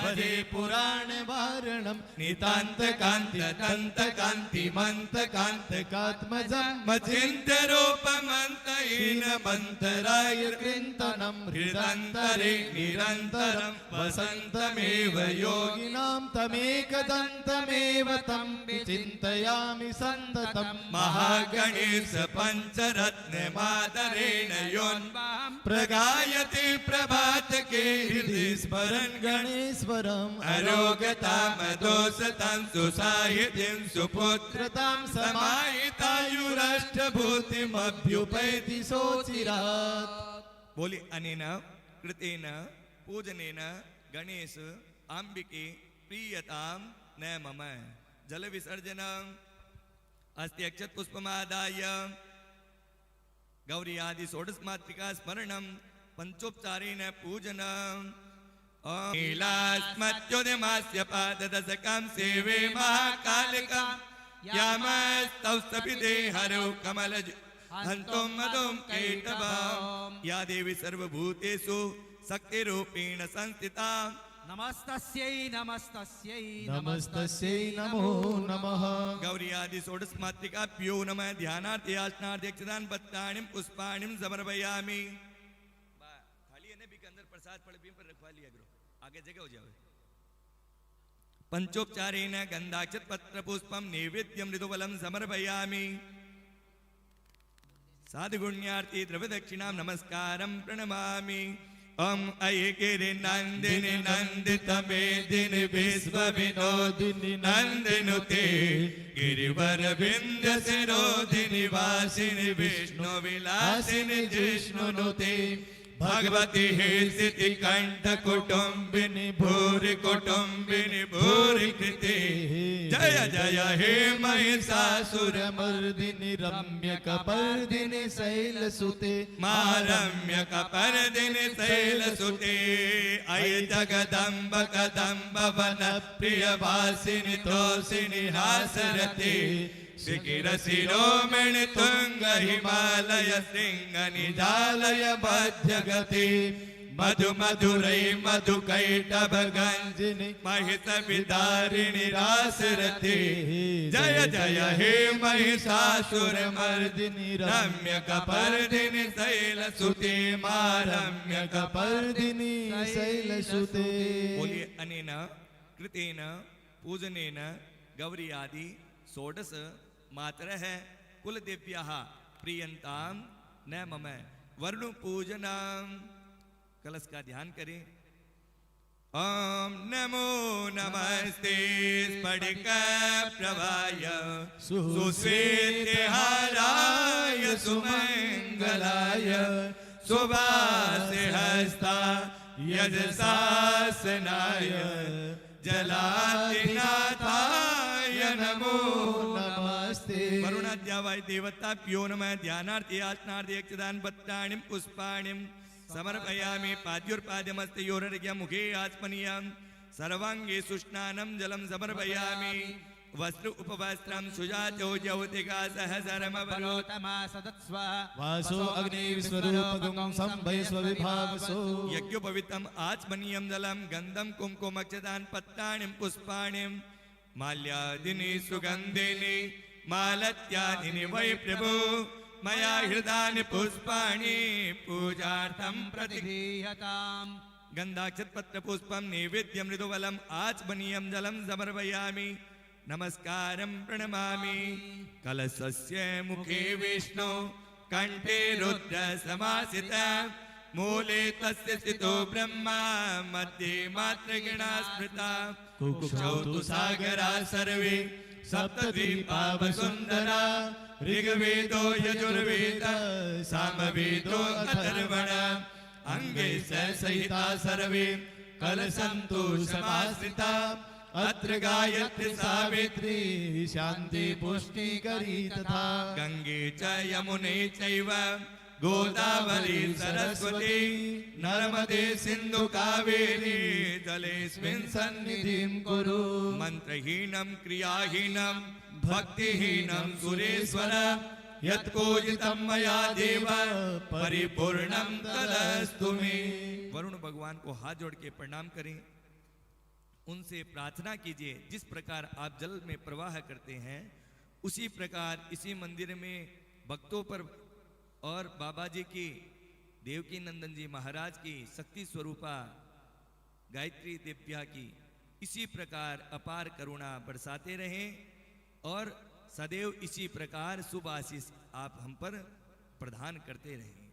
भजे पुराण वारणम नितांत कांत तंत कांति मंत कांत कात्मजम मचिन्त्य रूपमंत हीन मंतराय कृन्तनम हृदंतरे निरंतरम वसंतमेव योगिनां तमेकदन्तमेव तं विचिन्तयामि सन्ततं महागणेश पंचरत्न मादरेण योन्वां प्रगायति प्रभात के हृदय स्मरण गणेश्वरम अरोगताम दोषतां सुसाहितिं सुपुत्रतां समाहितायुराष्ट्रभूतिमभ्युपैति सोचिरात्। बोली अनेन कृतेन पूजनेन गणेश अंबिके प्रीयतां न मम। जल विसर्जनम् अस्ति अक्षत पुष्पमादाय गौरी आदि षोडश मातृका स्मरणं पंचोपचारेण पूजनम्। नीलास्मत्योदयमास्य पाददशकं सेवे महाकालिकां यामस्तौस्तपिते हरौ कमलज हन्तुं मधुं कैटभां या देवी सर्वभूतेषु शक्तिरूपेण संस्थिता नमस्तस्यै नमस्तस्यै नमस्तस्यै नमो नमः। गौरी आदि षोडश मातृकाभ्यो नमः। ध्यानार्थे आसनार्थे अक्षदान पत्राणिं पुष्पाणिं समर्पयामि। थाली है ना भी के अंदर प्रसाद पड़ भी पर रखवा लिया करो, आगे जगह हो जाए। पंचोपचारेण गंधाक्षत पत्र पुष्पम नैवेद्यं मृदुफलं समर्पयामि। साधुगुण्यार्थे द्रव्य दक्षिणां नमस्कारं प्रणमामि। ओम ऐगिरि नंदिनि नंदित मेदिनि विश्व विनोदिनि नंदिनुते गिरिवर विंध्य शिरोधिनि वासिनि विष्णु विलासिनि जिष्णुनुते भगवती हे सिद्धि कंठ कुटुंबिनि भूरि कुटुंबिनि भूरि कृते जय जय हे महिषासुर मर्दिनि रम्य कपर्दिनि शैलसुते मां रम्य कपर्दिनि शैलसुते अय जगदम्ब कदम्ब वन प्रिय वासिनि तोषिनि हासरते शिखिर शिरोमणि तुंग हिमालय सिंह निजालय मध्यगति मधु मधुरै मधु कैटभ गंजिनि महिष विदारिणि रासरते जय जय हे महिषासुर मर्दिनि रम्य कपर्दिनि शैलसुते मां रम्य कपर्दिनि शैलसुते। बोलिए अनेन कृतेन पूजनेन गौरी आदि षोडश मातरः कुलदेव्याः प्रियंतां न मम। वरुण पूजनम्। कलश का ध्यान करें। ओम नमो नमस्ते स्फटिक प्रभाय सुश्वेतहाराय सुमंगलाय सुभाषि हस्ता यजशासनाय जलाधिनाथाय नमो नमस्ते। वरुणाद्यावाय देवताभ्यो नमः। ध्यानार्थे आसनार्थे अक्षदान पत्राणिं पुष्पाणिं समर्पयामि। पाद्योर्पाद्यमस्तयोरर्घ्यं मुखे आत्मनीयं सर्वांगे सुष्णानं जलं समर्पयामि। वस्त्र उपवस्त्रं सुजातो ज्योतिका सहस्रमवरोतमा सदत्स्व वासो अग्नि विश्वरूपगुं संभय स्वविभावसो यज्ञोपवित्रम् आचमनीयं जलं गन्धं कुङ्कुमक्षदान पत्राणिं पुष्पाणिं माल्यादिनि सुगन्धिनि मालत्यादिनि वै प्रभो मया हृदानि पुष्पाणि पूजार्थं प्रतिगृह्यताम्। गन्धाक्षतपत्र पुष्पं नैवेद्यं मृदुफलम् आचमनीयं जलं समर्पयामि। नमस्कारं प्रणमामि। कलशस्य मुखे विष्णु कंठे रुद्र समासित मूले तस्य स्थितो ब्रह्मा मध्ये मातृगणा स्मृता कुक्षौ तु सागरा सर्वे सप्तद्वीपा वसुन्धरा ऋग्वेदो यजुर्वेद सामवेदो अथर्वण अंगे सहिता सर्वे कलशन्तु समाश्रिता अत्र गायत्री सावित्री शांति पुष्टिकरी तथा गंगे च यमुने चैव गोदावरी सरस्वती नर्मदे सिंधु कावेरी जलेस्मिन् सन्निधिं कुरु। मंत्रहीनं क्रियाहीनं भक्तिहीनं सुरेश्वर यत्पूजितं मया देव परिपूर्णं तदस्तु मे। वरुण भगवान को हाथ जोड़ के प्रणाम करें। उनसे प्रार्थना कीजिए। जिस प्रकार आप जल में प्रवाह करते हैं उसी प्रकार इसी मंदिर में भक्तों पर और बाबा जी की, देवकी नंदन जी महाराज की, शक्ति स्वरूपा गायत्री दिव्या की इसी प्रकार अपार करुणा बरसाते रहें और सदैव इसी प्रकार शुभ आशीष आप हम पर प्रदान करते रहें।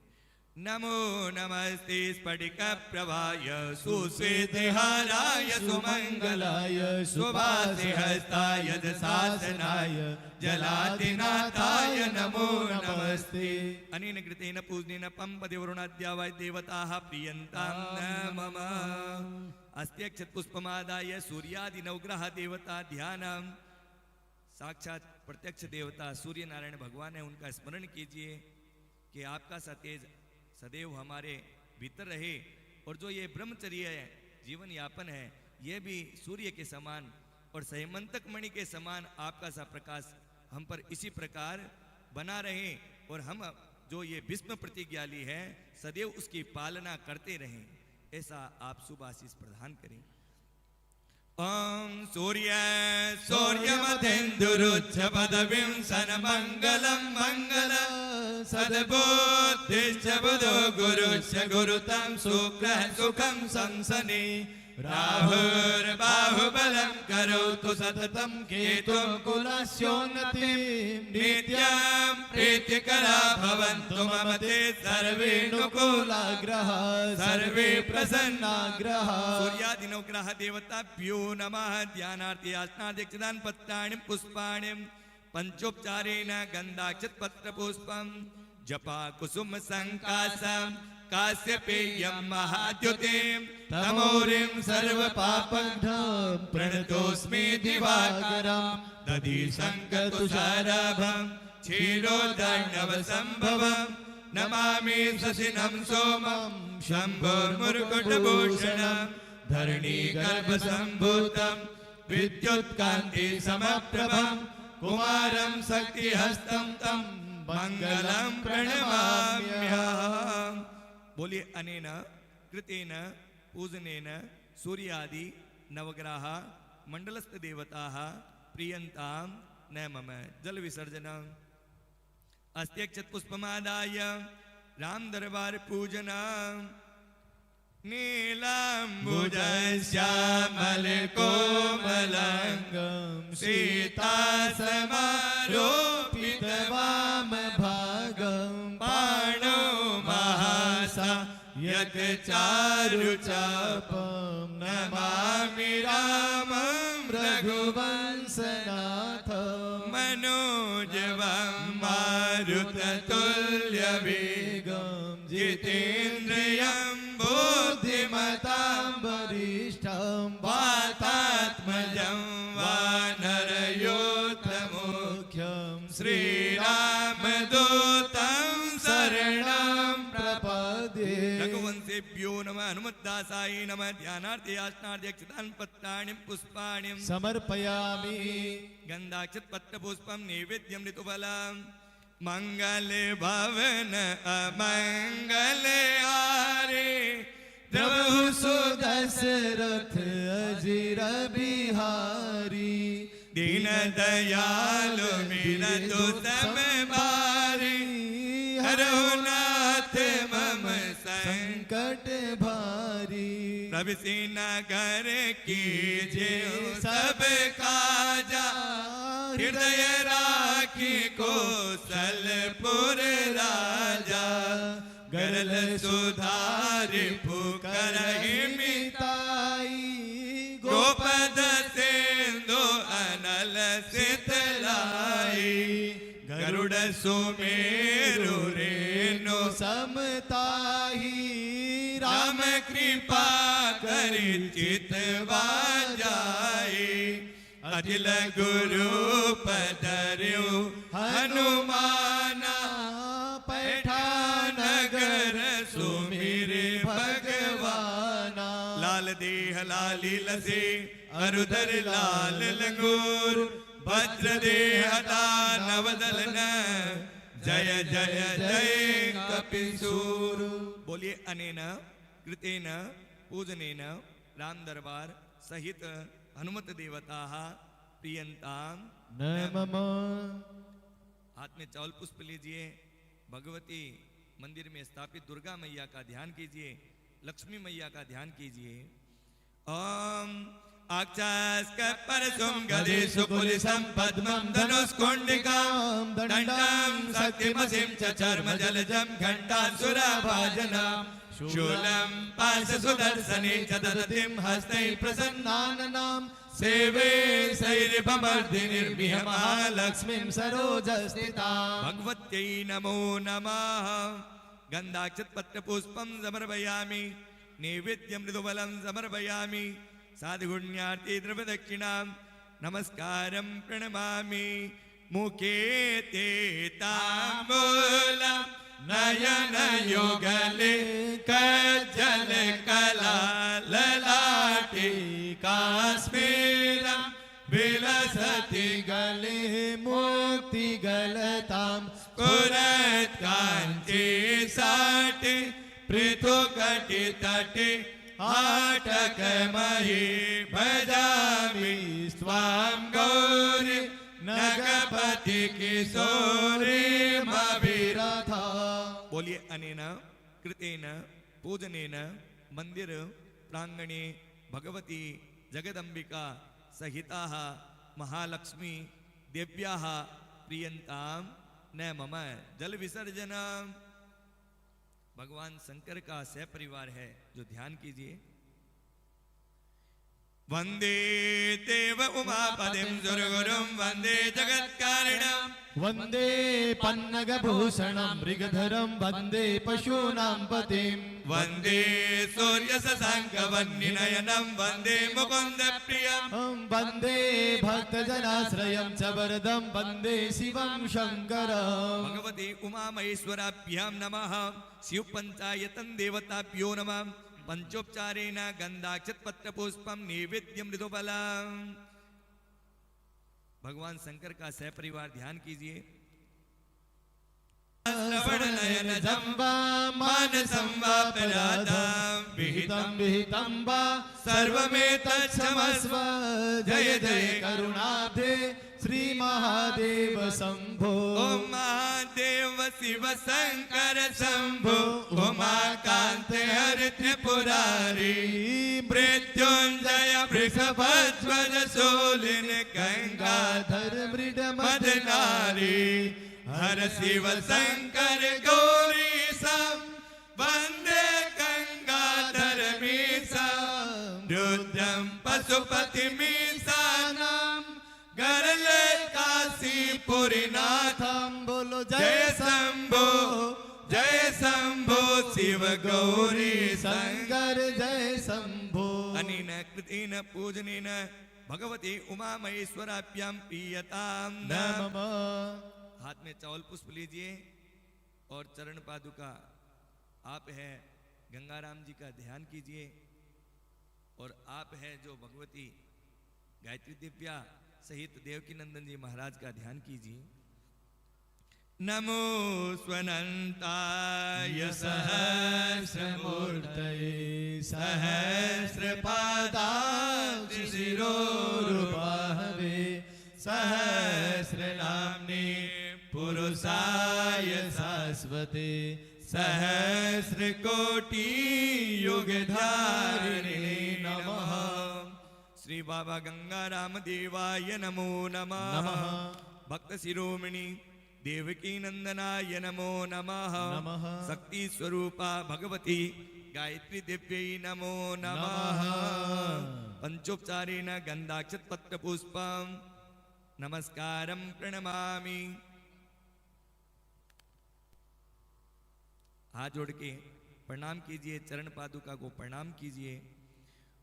नमो नमस्ते स्फटिक प्रभाय सुश्वेतहाराय सुमंगलाय शुभासे हस्ताय शासनाय जलादिनाथाय नमो नमस्ते। अनेन कृतेन पूजनेन पंपति वरुणाद्या वै देवताः प्रियन्तां न मम। अस्त्यक्षत पुष्पमादाय सूर्यादि नवग्रह देवता ध्यानम। साक्षात प्रत्यक्ष देवता सूर्य नारायण भगवान है, उनका स्मरण कीजिए कि आपका सतेज सदैव हमारे भीतर रहे और जो ये ब्रह्मचर्य है, जीवन यापन है, ये भी सूर्य के समान और सहमंतक मणि के समान आपका सा प्रकाश हम पर इसी प्रकार बना रहे और हम जो ये भीष्म प्रतिज्ञा ली है सदैव उसकी पालना करते रहें। ऐसा आप शुभ आशीष प्रदान करें। ओम सूर्य सूर्यमतेन्दुरुच्च पदवीं सनमंगलं मंगलं सद्बुद्धिश्च बुधो गुरुश्च गुरुतं शुक्रः सुखं संसनि राहुर्बाहुबलं करोतु सततं केतुं कुलस्योन्नतिं नित्यं प्रीतिकरा भवन्तु मम ते सर्वे नुकूलाग्रहाः सर्वे प्रसन्नाग्रहाः। सूर्यादिनो ग्रह देवताभ्यो नमः। ध्यानार्थे आसनाध्यक्षदान पत्राणि पुष्पाणि पंचोपचारेण गंधाक्षत पत्र पुष्पं जपा कुसुम संकासं काश्यपेयं महाद्युतिं तमोरिं सर्वपापघ्नं प्रणतोऽस्मि दिवाकरं दधि शङ्खतुषाराभं क्षीरोदर्णवसम्भवं नमामि शशिनं सोमं शम्भोर्मुकुटभूषणं धरणीगर्भसम्भूतं विद्युत्कान्तिसमप्रभं कुमारं शक्तिहस्तं तं मंगलं प्रणमाम्यहम्। बोलिए अनेन कृतेन पूजनेन सूर्यादि नवग्रह मंडलस्थ देवताः प्रियन्तां न मम। जल विसर्जनम्। अस्त्यक्षत पुष्पमादाय राम दरबार पूजनम्। नीलाम्बुजश्यामलकोमलाङ्गं सीतासमारोपितवामभागं पाणौ महासा यत् चारुचापं नमामि रामं रघुवंशनाथं मनोजवं मारुततुल्यवेगं जितेन्द्रियं बुद्धिमतां वरिष्ठं वातात्मजं वानरयोधमुख्यं श्रीरामदूतं शरणं प्रपद्ये। रघुवंशेभ्यो नमः। हनुमद्दासाय नमः। ध्यानार्थे आसनाध्यक्षदान पत्राणि पुष्पाणि समर्पयामि। गंधाक्षत पत्र पुष्पं नैवेद्यं ऋतुफलं मंगल भवन अमंगल हारे प्रभु सुदशरथ अजिर बिहारी दीन दयालु मिलतु तम बारी हरो नाथ मम संकट भारी प्रभु सीना घर कीजिए सब काजा हृदय राखी कौशलपुर राजा गरल सुधार पुकरहि मिताई गोपद सिंधु अनल सितलाई गरुड़ सुमेरु रेणु समताही राम कृपा करि चितवा जाई अखिल गुरु पधर्यो हनुमाना पैठान नगर सुमिर भगवाना लाल देह लाली लसे अरुधर लाल लंगूर भद्र देह नवदलन जय जय जय कपिसूर। बोलिए अनेन कृतेन पूजनेन राम दरबार सहित हनुमत देवता प्रियंताम न मम हाथ में चावल पुष्प लीजिए। भगवती मंदिर में स्थापित दुर्गा मैया का ध्यान कीजिए, लक्ष्मी मैया का ध्यान कीजिए। ओम अक्षस्कपरसुम गदेशुकुलिसं पद्मं धनुष्कुण्डिकां दण्डं शक्तिमसिं च चर्मजलजं घण्टासुरभाजनं शूलं पाशसुदर्शने च ददतिं हस्तैः प्रसन्नाननां सेवे सैर्भमर्दिनीर्मिह महालक्ष्मीं सरोजस्थितां। भगवत्यै नमो नमः। गन्धाक्षतपत्रपुष्पं समर्पयामि, नैवेद्यं मृदुफलं समर्पयामि, साधुगुण्यार्थे द्रव्यदक्षिणां नमस्कारं प्रणमामि। मुखे ते ताम्बूलं नयनयुगले कज्जलकला ललाटे काश्मीरं विलसति गले मुक्ति गलतां स्फुरत्कान्ति साटे पृथुकटितटे आटकमही भजामि स्वां गौरी नगपति किशोरी मविरथा। बोलिए अनेन कृतेन पूजनेन मंदिर प्रांगणे भगवती जगदंबिका सहिताः महालक्ष्मी देव्याः प्रियंतां न मम। जल विसर्जन भगवान शंकर का सहपरिवार है जो ध्यान कीजिए। वंदे देव उमापतिं सुरगुरुं वंदे जगत्कारणं वन्दे पन्नगभूषणं मृगधरं वन्दे पशूनां पतिं वंदे सूर्यशशाङ्कवह्निनयनं वंदे मुकुन्दप्रियं वन्दे भक्तजनाश्रयं च वरदं वन्दे शिवं शङ्करम्। भगवती उमा महेश्वराभ्यां नमः। शिव पंचायतन देवताभ्यो नमः। पंचोपचारेण गंधाक्षतपत्रपुष्पं नैवेद्यं मृदुफलम्। भगवान शंकर का सहपरिवार ध्यान कीजिए। श्रवणनयन जम्बा मानसं वापराधं विहितं विहितं वा सर्वमेतच्छमस्व। जय जय करुणाब्धे श्री महादेव शंभो। ओम महादेव शिव शंकर शंभो उमाकांत हरि त्रिपुरारी मृत्युंजय वृषभध्वज शूलिन गंगाधर मृड मदनारी हर शिव शंकर गौरी सम वंदे गंगाधर मीसम रुद्रम पशुपति मीसानम गरले काशीपुरीनाथम। बोलो जय शंभो शिव गौरी शंकर जय शंभो। अनेन कृतेन पूजनेन भगवती उमा महेश्वराभ्यां प्रीयतां नमः। हाथ में चावल पुष्प लीजिए और चरण पादुका आप है गंगाराम जी का ध्यान कीजिए। और आप है जो भगवती गायत्री दिव्या सहित देवकी नंदन जी महाराज का ध्यान कीजिए। नमो स्वनंताय सहस्रमूर्तये सहस्रपादाब्ज शिरोरुबाहवे सहस्रनाम्ने पुरुषाय शाश्वते सहस्रकोटि युगधारिणे नमः। श्री बाबा गंगाराम देवाय नमो नमः। नमः। भक्त शिरोमणि देवकी नंदनाय नमो नमः। नमः। शक्ति स्वरूपा भगवती गायत्री दिव्यै नमो नमः। पंचोपचारेण गंधाक्षत पुष्पम नमस्कारं प्रणमामि। हाथ जोड़ के प्रणाम कीजिए, चरण पादुका को प्रणाम कीजिए।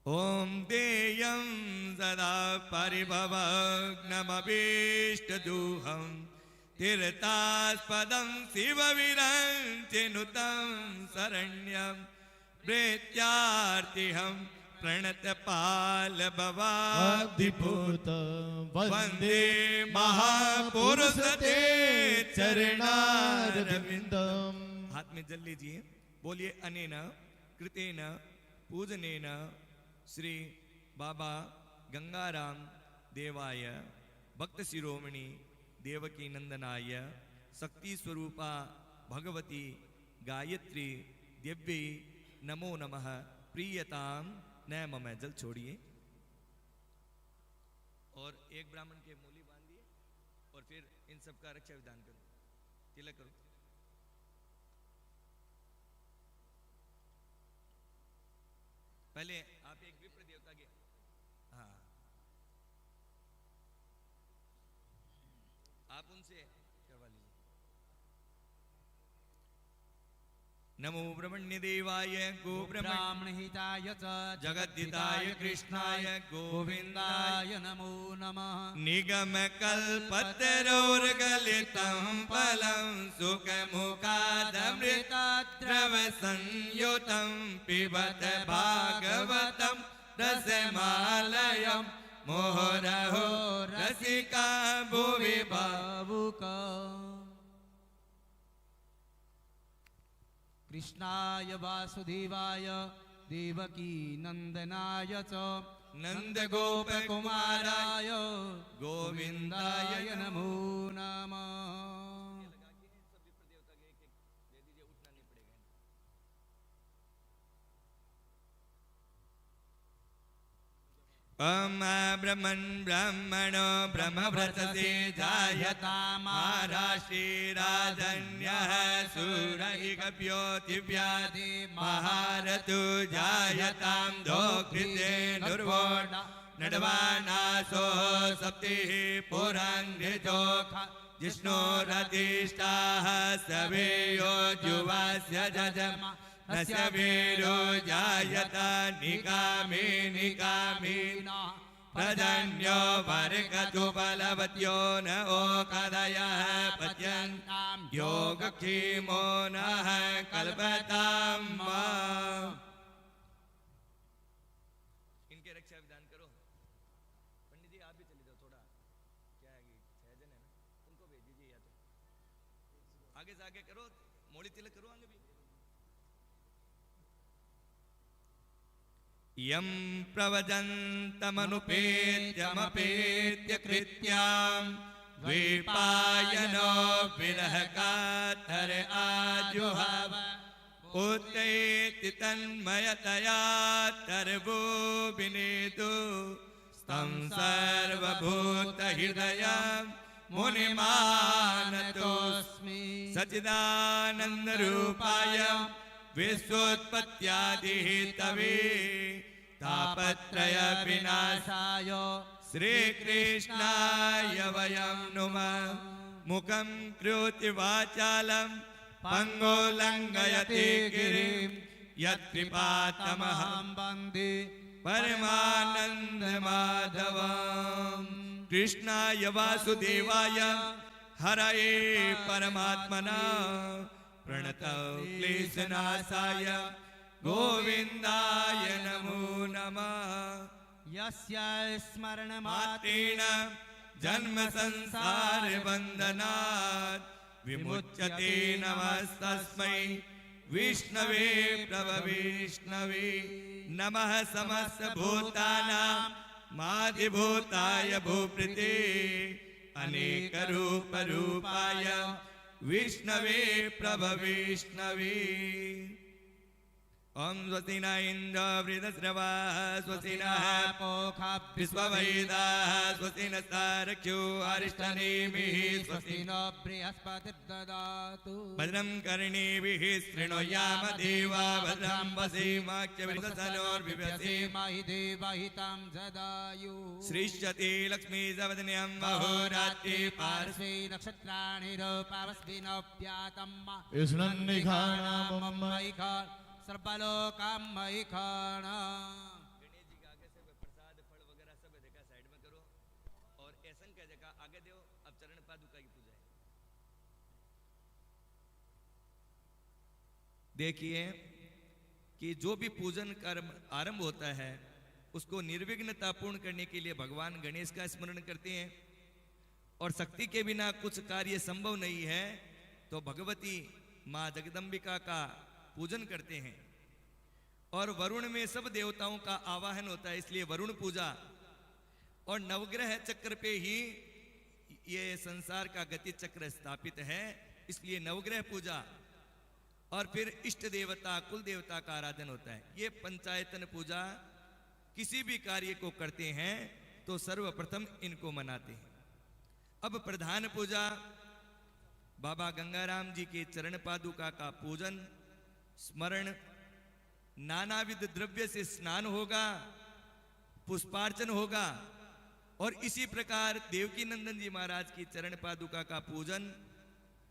ओम देयं सदा परिभवग्नमभीष्टदुहं तीर्थास्पदं शिवविरञ्चिनुतं शरण्यं प्रेत्यार्तिहं प्रणतपालभवाब्धिभूत वन्दे महापुरुषते चरणारविन्दम्। हाथ में जल लीजिए, बोलिए अनेन कृतेन पूजनेन श्री बाबा गंगाराम देवाय भक्त शिरोमणि देवकी नंदनाय शक्ति स्वरूपा भगवती गायत्री दिव्य नमो नमः प्रियताम न मम। जल छोड़िए और एक ब्राह्मण के मूली बांधिए और फिर इन सब का रक्षा विधान करो, तिलक करो। पहले आप एक विप्र देवता के, हाँ आप उनसे करवा लीजिए। नमो ब्रह्मण्य देवाय गो ब्राह्मणहिताय च जगद्दिताय कृष्णाय गोविन्दाय नमो नमः। निगम कल्पतरोर्गलितं फलं सुखमुखादमृतद्रव संयुतं पिबत भागवतं रसमालयं मोहरहो रसिका भुवि भावुक। कृष्णाय वासुदेवाय देवकी नंदनाय च नंदगोपकुमाराय गोविन्दाय नमो नमः। ब्रह्मन् ब्रह्मणो ब्रह्मव्रतसे जायता महाराष्ट्रीराजन्यः सूरैकभ्यो दिव्यादि महारथो जायतां दोकृते दुर्वोण नडवानासो सप्तिः पुरान्धृजोखा जिष्णोरधिष्ठाः सवेयो जुवास्य जजमा नस्य वीरो जायता निकामी निकामी प्रजन्यो वर्गतु बलवत्यो न ओकदयः पत्यन्तां योगक्षीमो नः कल्पताम्। इनके रक्षा विधान करो। पंडित जी आप भी चले जाओ, थोड़ा क्या है कि 6 जन है ना, उनको भेज दीजिए या तो आगे से आगे करो, मोड़ी तिलक करो आगे भी। यं प्रवजन्तमनुपेत्यमपेत्य कृत्यां द्वीपायनो विरहकातर आजुहाव पुत्रैति तन्मयतया तर्वो विनेदु स्तं सर्वभूतहृदयं मुनिमानतोऽस्मि सच्चिदानन्दरूपाय विश्वोत्पत्त्यादिहेतवे तापत्रय विनाशाय श्रीकृष्णाय वयं नुमः। मुखं करोति वाचालं पंगुलंघयति गिरिं यत्कृपातमहं वन्दे परमानन्दमाधवं। कृष्णाय वासुदेवाय हरये परमात्मना प्रणतौ क्लेशनाशाय गोविन्दाय नमो नमः। यस्य स्मरणमात्रेण मात्रेण जन्म संसार बंधनात् विमुच्यते नमस्तस्मै विष्णवे प्रभविष्णवे। नमः समस्त भूतानां माधिभूताय भूप्रीते अनेक रूप रूपाय विष्णवे प्रभविष्णवे। ओम स्वस्ति न इंद्रो वृद्धश्रवाः स्वस्ति नः पोखा विश्ववेदाः स्वस्ति नस्तारक्षो अरिष्टनेमिः स्वस्ति न बृहस्पतिर्ददातु। भद्रं कर्णेभिः शृणुयाम देवा भद्रं वसेमाख्यविदसनोर्विभ्यसे महि देवहितं जदायु। श्रीष्यति लक्ष्मी सवदन्यं महोरात्रि पार्श्वे नक्षत्राणि रूपावस्मिनोऽप्यातं युष्णन्निघाणामम् सर्वलोकं मयि खाण। गणेश जी के आगे से प्रसाद फल वगैरह सब देखा साइड में करो और ऐसा कह जगह आगे दो। अब चरण पादुका की पूजा है। देखिए कि जो भी पूजन कर्म आरंभ होता है उसको निर्विघ्नता पूर्ण करने के लिए भगवान गणेश का स्मरण करते हैं और शक्ति के बिना कुछ कार्य संभव नहीं है तो भगवती मां जगदंबिका का पूजन करते हैं। और वरुण में सब देवताओं का आवाहन होता है, इसलिए वरुण पूजा। और नवग्रह चक्र पे ही ये संसार का गति चक्र स्थापित है, इसलिए नवग्रह पूजा। और फिर इष्ट देवता कुल देवता का आराधन होता है। ये पंचायतन पूजा किसी भी कार्य को करते हैं तो सर्वप्रथम इनको मनाते हैं। अब प्रधान पूजा बाबा गंगाराम जी के चरण पादुका का पूजन स्मरण, नानाविध द्रव्य से स्नान होगा, पुष्पार्चन होगा। और इसी प्रकार देवकी नंदन जी महाराज की चरण पादुका का पूजन,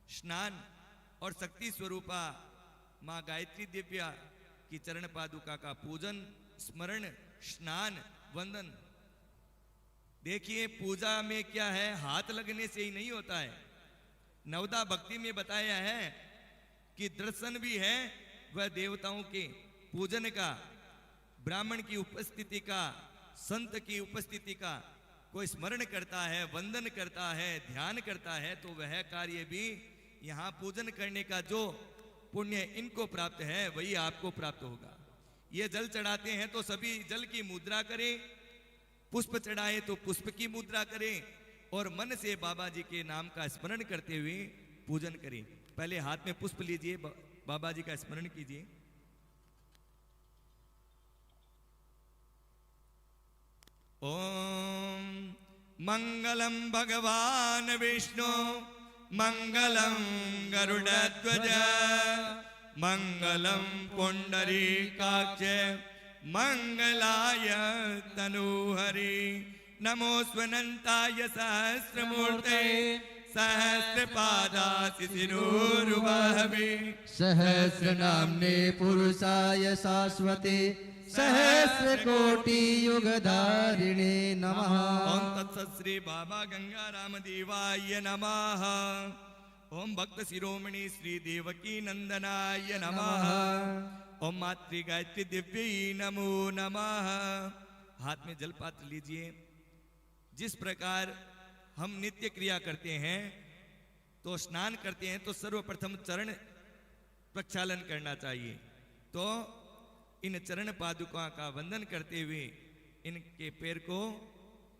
स्नान और शक्ति स्वरूपा मां गायत्री दिव्या की चरण पादुका का पूजन, स्मरण, स्नान, वंदन। देखिए पूजा में क्या है, हाथ लगने से ही नहीं होता है। नवदा भक्ति में बताया है कि दर्शन भी है वह देवताओं के पूजन का, ब्राह्मण की उपस्थिति का, संत की उपस्थिति का। कोई स्मरण करता है, वंदन करता है, ध्यान करता है, तो वह कार्य भी यहाँ पूजन करने का जो पुण्य इनको प्राप्त है वही आपको प्राप्त होगा। ये जल चढ़ाते हैं तो सभी जल की मुद्रा करें, पुष्प चढ़ाए तो पुष्प की मुद्रा करें, और मन से बाबा जी के नाम का स्मरण करते हुए पूजन करें। पहले हाथ में पुष्प लीजिए, बाबा जी का स्मरण कीजिए। ओम मंगलम भगवान विष्णु मंगलम गरुड़ध्वज मंगलम पुंडरीकाक्ष मंगलाय तनूहरि। नमो स्वनंताय सहस्रमूर्ते सहस्रपादाशिशिरोरुबाहवे। सहस्रनाम्ने पुरुषाय शाश्वते सहस्रकोटियुगधारिणे नमः। ओम तत्सत् श्री बाबा गंगाराम देवाय नमः। ओम भक्त शिरोमणि श्री देवकी नंदनाय नमः। ओम मातृ गायत्री दिव्यै नमो नमः। हाथ में जलपात्र लीजिए। जिस प्रकार हम नित्य क्रिया करते हैं तो स्नान करते हैं तो सर्वप्रथम चरण प्रक्षालन करना चाहिए। तो इन चरण पादुका का वंदन करते हुए इनके पैर को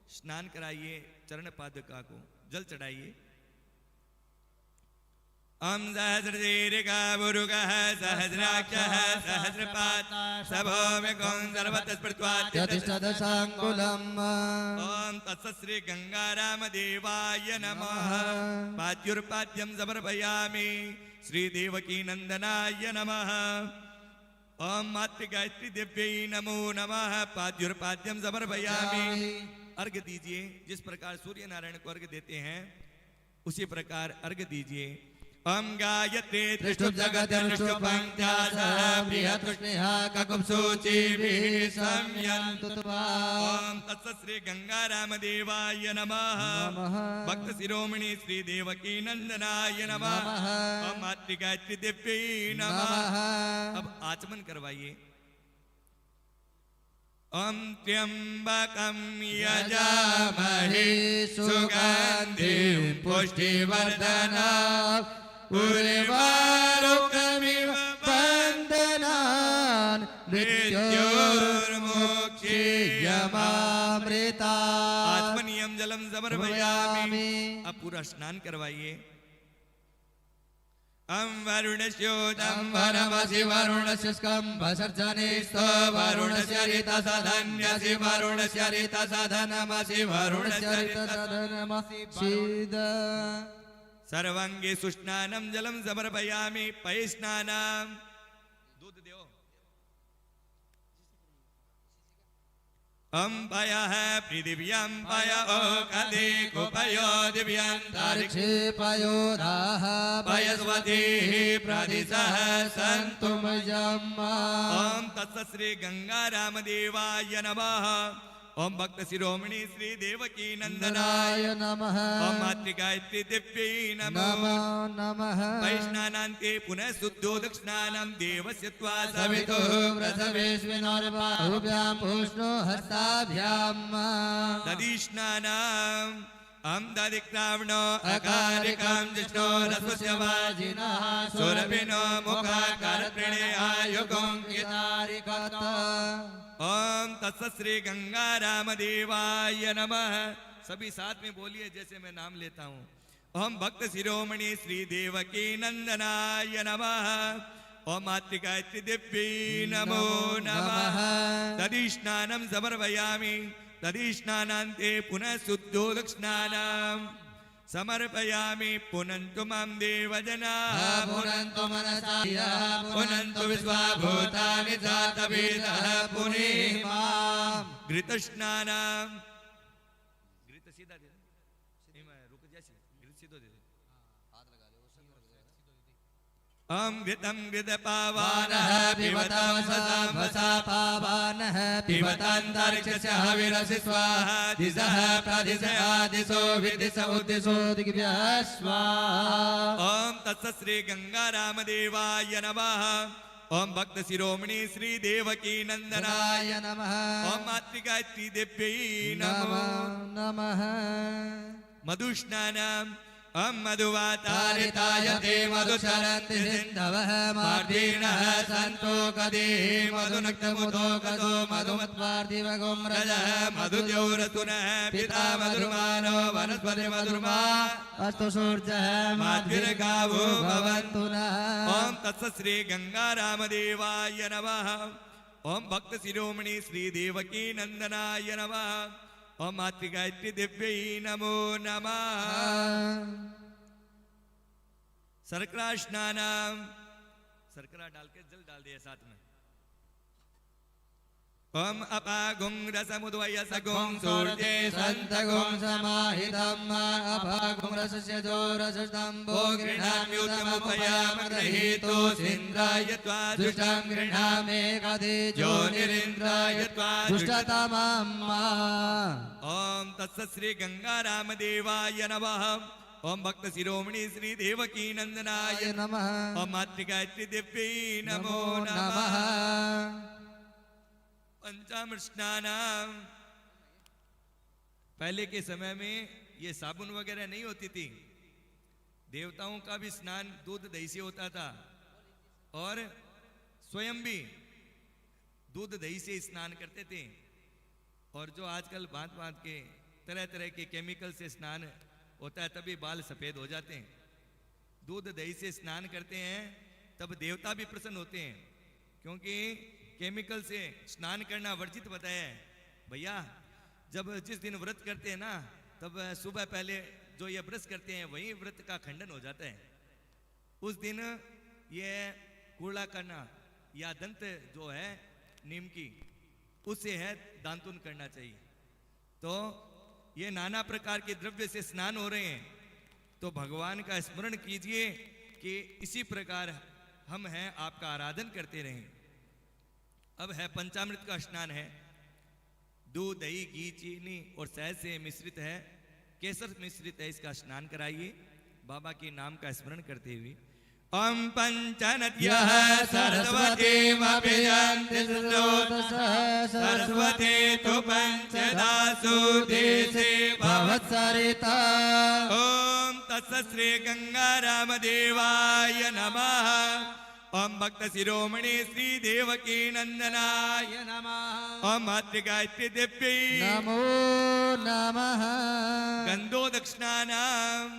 स्नान कराइए, चरण पादुका को जल चढ़ाइए। ओम सहस्रदीर्घा बुरुगः सहस्राक्षः सहस्रपाद सभोमिकं सर्वतस्पृत्वा चतुष्टदशाङ्गुलम्। ओम तत्सत् श्री गंगाराम देवाय नमः। पाद्युर्पाद्यं समर्पयामि श्री देवकी नंदनाय नमः। ओम मातृ गायत्री दिव्यै नमो नमः। पाद्युर्पाद्यं समर्पयामि। अर्घ दीजिए। जिस प्रकार सूर्य नारायण को अर्घ देते हैं उसी प्रकार अर्घ दीजिए। ओम गायत्री त्रिष्टुप जगदनुष्टुपंचासः बृहत्तुष्णिहा ककुंसूचिभिः संयन्तुत्वा। ओम तत्सत् श्री गंगाराम देवाय नमः। भक्त शिरोमणि श्री देवकी नंदनाय नमः। ओम मातृ गायत्री दिव्यै नमः। अब आचमन करवाइए। ओम त्र्यंबकं यजामहे सुगंधिं पुष्टिवर्धनम् उर्वारुकमिव बन्धनान् मृत्योर्मुक्षीयमामृतात्। आत्मनियम जलम समर्पयामि। अब पूरा स्नान करवाइए। अं वरुणस्योदं वरमसि वरुणस्य स्कम्भसर्जनेस्तो वरुणस्य ऋतसधन्यसि वरुणस्य ऋतसधनमसि वरुणस्य ऋतसधनमसि शीद। सर्वांगे सुस्नानं जलं समर्पयामि। पै स्नानं दूध देओ। अम्पयः पृथिव्यां पय ओकदे कुपयो दिव्यान्तरिक्षे पयोराः पयस्वतीः प्रदिशः सन्तु मयम्। ओम तत्सत् श्री गंगाराम देवाय नमः। ओम भक्त शिरोमणि श्री देवकी नंदनाय नमः। ओम मातृ गायत्री दिव्यै नमो नमो नमः। वैष्णानान्ते पुनः शुद्धोदक स्नानं देवस्य त्वा सवितुः सवितुः प्रथमेष्विनोर्बाहुभ्यां पूष्णो हस्ताभ्याम्। दधिस्नानं ददिक्रावणो अकारिकं जिष्णो रसस्य वाजिनः सुरभिनो मुखाकारत्रिणे आयुगं गितारिकत ओम तत्सत् श्री गंगाराम देवाय नमः। सभी साथ में बोलिए जैसे मैं नाम लेता हूँ। ओम भक्त शिरोमणि श्री देवकी नंदनाय नमः। ओम मातृगायत्री देवी नमो नमः। तदीस्नानं समर्पयामि तदीस्नानान्ते पुनः शुद्धोदकस्नानं समर्पयामि पुनन्तु मां देवजनाः पुनन्तु मनसा पुनन्तु विश्वाभूतानि जातवेदः पुनः माम् घृतस्नानं घृत सीधा दे इमा रुक जैसे घृत सीधो दे ओम घृतं घृतपावानः पिबतां वसा पावानः पिबतान्तरिक्षस्य हविरसि स्वाहा दिशः प्रदिश आदिशो विदिश उद्दिशो दिग्भ्यः स्वाहा। ओम तत्सत् श्री गंगाराम देवाय नमः। ओम भक्त शिरोमणि श्री देवकी नंदनाय नाय नमः। ओम मातृगायत्री देव्यै नमो नमः। मधुस्नानम् ओम मधुवातारिताय ते मधुचरन्ति सिन्धवः मार्दिनः सन्तो कदे मधुनक्तमुतो कदो मधुमत्वार्दिवगुं रजः मधुद्यौरसुनः पिता मधुर्मानो वनस्पति मधुर्मा अस्तु सूर्यः माद्विर्गावो भवन्तु नः। ओम तत्सत् श्री गंगाराम देवाय नमः। ओम भक्त शिरोमणि श्री देवकी नंदनाय नमः। ओम मातृगायत्री देव्यै नमो नमः। शर्करा स्नानम शर्करा डाल के जल डाल दिया साथ में। ओम अपागुं रसमुद्वय सगुं सूर्ये सन्तगुं समाहितम् अभागुं रसस्य जोरसस्तम्भो गृह्णाम्युतमुपयामग्रहीतो सिन्द्राय त्वा दुष्टं गृह्णामे कदे ज्योनिरिन्द्राय त्वा दुष्टतमम्। ओम तत्सत् श्री गंगाराम देवाय नमः। ओम भक्त शिरोमणि श्री देवकी नंदनाय नमः। ओम मातृगायत्री देव्यै नमो नमः। पंचामृत स्नानम पहले के समय में ये साबुन वगैरह नहीं होती थी। देवताओं का भी स्नान दूध दही से होता था और स्वयं भी दूध दही से स्नान करते थे। और जो आजकल भांत भांत के तरह तरह के केमिकल से स्नान होता है तभी बाल सफेद हो जाते हैं। दूध दही से स्नान करते हैं तब देवता भी प्रसन्न होते हैं, क्योंकि केमिकल से स्नान करना वर्जित बताया है। भैया जब जिस दिन व्रत करते हैं ना तब सुबह पहले जो ये ब्रश करते हैं वही व्रत का खंडन हो जाता है। उस दिन ये कूड़ा करना या दंत जो है नीम की उससे है दांतुन करना चाहिए। तो ये नाना प्रकार के द्रव्य से स्नान हो रहे हैं, तो भगवान का स्मरण कीजिए कि इसी प्रकार हम हैं आपका आराधन करते रहें। अब है पंचामृत का स्नान है। दूध दही घी चीनी और शहद से मिश्रित है, केसर मिश्रित है। इसका स्नान कराइए बाबा के नाम का स्मरण करते हुए। ओम पंचनद्यः सरस्वतीमभियन्ति स्रोतसः सरस्वती तु पंचदासु देशे भवत्सरिता। ओम तत्सत् श्री गंगाराम देवाय नमः। ओम भक्त शिरोमणि श्री देवकी नंदनाय नमः। ओम मातृगायत्री देव्यै नमो नमः। गंधोदक स्नानम्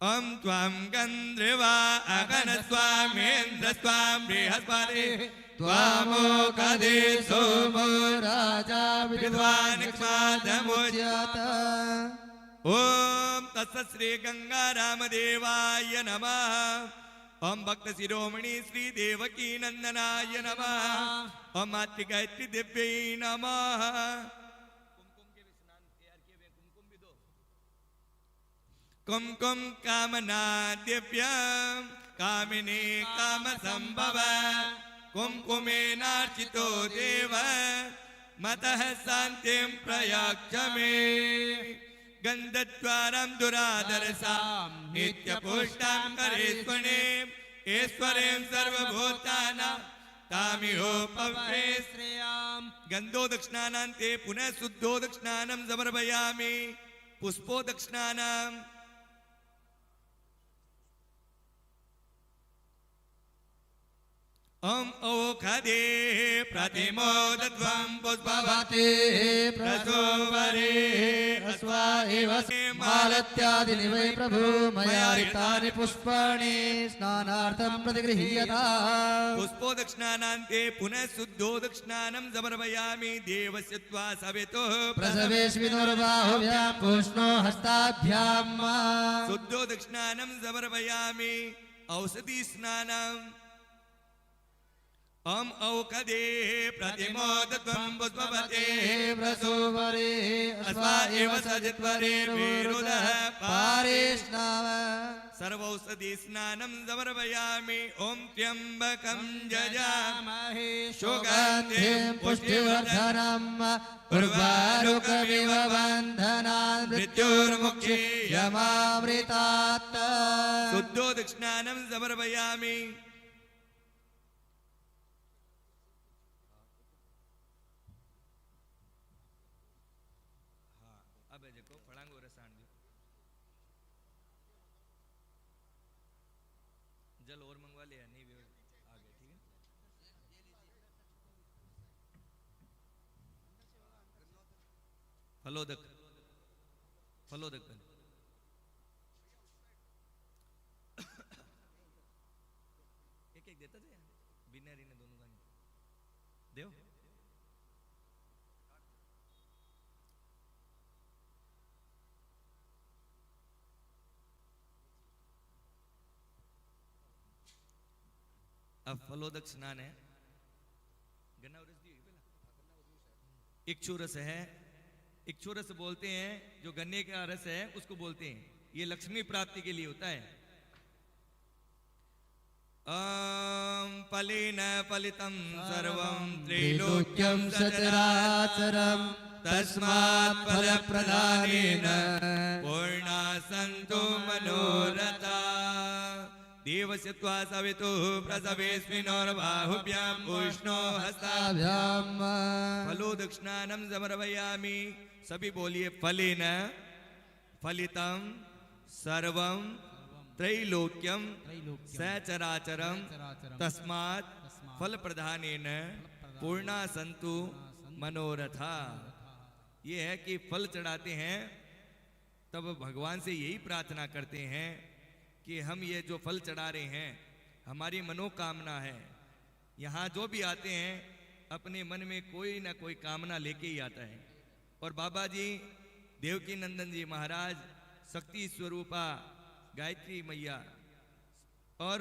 ओम त्वां गन्धर्वा अगनस्वामेन्द्र स्वां बृहस्पति त्वामो कदे सोमो राजा विद्वान् विद्वान्मुच्यत। ओम तत्सत् श्री गंगाराम देवाय नमः। ओम भक्त शिरोमणि श्री देवकी नंदनाय नमः। ओम मातृगायत्री देव्यै नमः। कुमकुम कामना दिव्यं कामिनी काम संभव कुमकुमेनार्चितो देव मतः शान्तिं प्रयाक्ष मे। गन्धद्वारं दुरादरसां नित्यपुष्टां करेष्वणे ईश्वरीं सर्वभूतानां तामिहोपवे श्रेयाम् गंधो दक्षिणानान्ते पुनः शुद्धो दक्षिणानं समर्पयामि पुष्पो दक्षिणानां ओम ओखदे प्रतिमोदध्वं पुष्पवते भवते प्रसोवरे अस्वा एव मालत्यादिनि वै प्रभु मया रिक्तानि पुष्पाणि स्नानार्थं प्रतिगृह्यता पुष्पो दक्षिणानान्ते पुनः शुद्धो दक्षिणानं समर्पयामि देवस्य त्वा सवितुः प्रसवेश्विनोर्बाहुभ्यां पुष्णो हस्ताभ्यां शुद्धो दक्षिणानं समर्पयामि औषधि स्नानम् ओम औकदे प्रतिमोदत्वं पुष्पवते प्रसोवरे अस्वा एव सजित्वरे विरुदः पारेष्णाव सर्वौषधि स्नानं समर्पयामि ओम त्र्यंबकं जजामहे सुगन्धिं पुष्टिवर्धनम् उर्वारुकमिव बन्धनान् मृत्युर्मुक्षीयमामृतात् शुद्धो दक्षिणानं समर्पयामि जल और मंगवा ले नहीं भी आ गए ठीक है फलोदक फलोदक एक एक देता थे बिनरी ने दोनों गाने देव अब फलोदक स्नान है गन्ना रस दी पहला इक्षु रस है इक्षु रस बोलते हैं जो गन्ने का रस है उसको बोलते हैं ये लक्ष्मी प्राप्ति के लिए होता है फलेन फलितं सर्वं त्रिलोक्यं सचराचरं तस्मात् फलप्रदानेन पूर्णा सन्तु मनोरथा देवस्य त्वा सवितुः प्रसवेस्मिनोर्बाहुभ्यां उष्णो हस्ताभ्यां फलो दक्षिणानं समर्पयामि सभी बोलिए फलेन फलितं सर्वं त्रैलोक्यं सचराचरं तस्मात् फल प्रधानेन पूर्णा सन्तु मनोरथा। ये है कि फल चढ़ाते हैं तब भगवान से यही प्रार्थना करते हैं कि हम ये जो फल चढ़ा रहे हैं हमारी मनोकामना है। यहाँ जो भी आते हैं अपने मन में कोई ना कोई कामना लेके ही आता है। और बाबा जी देवकी नंदन जी महाराज शक्ति स्वरूपा गायत्री मैया और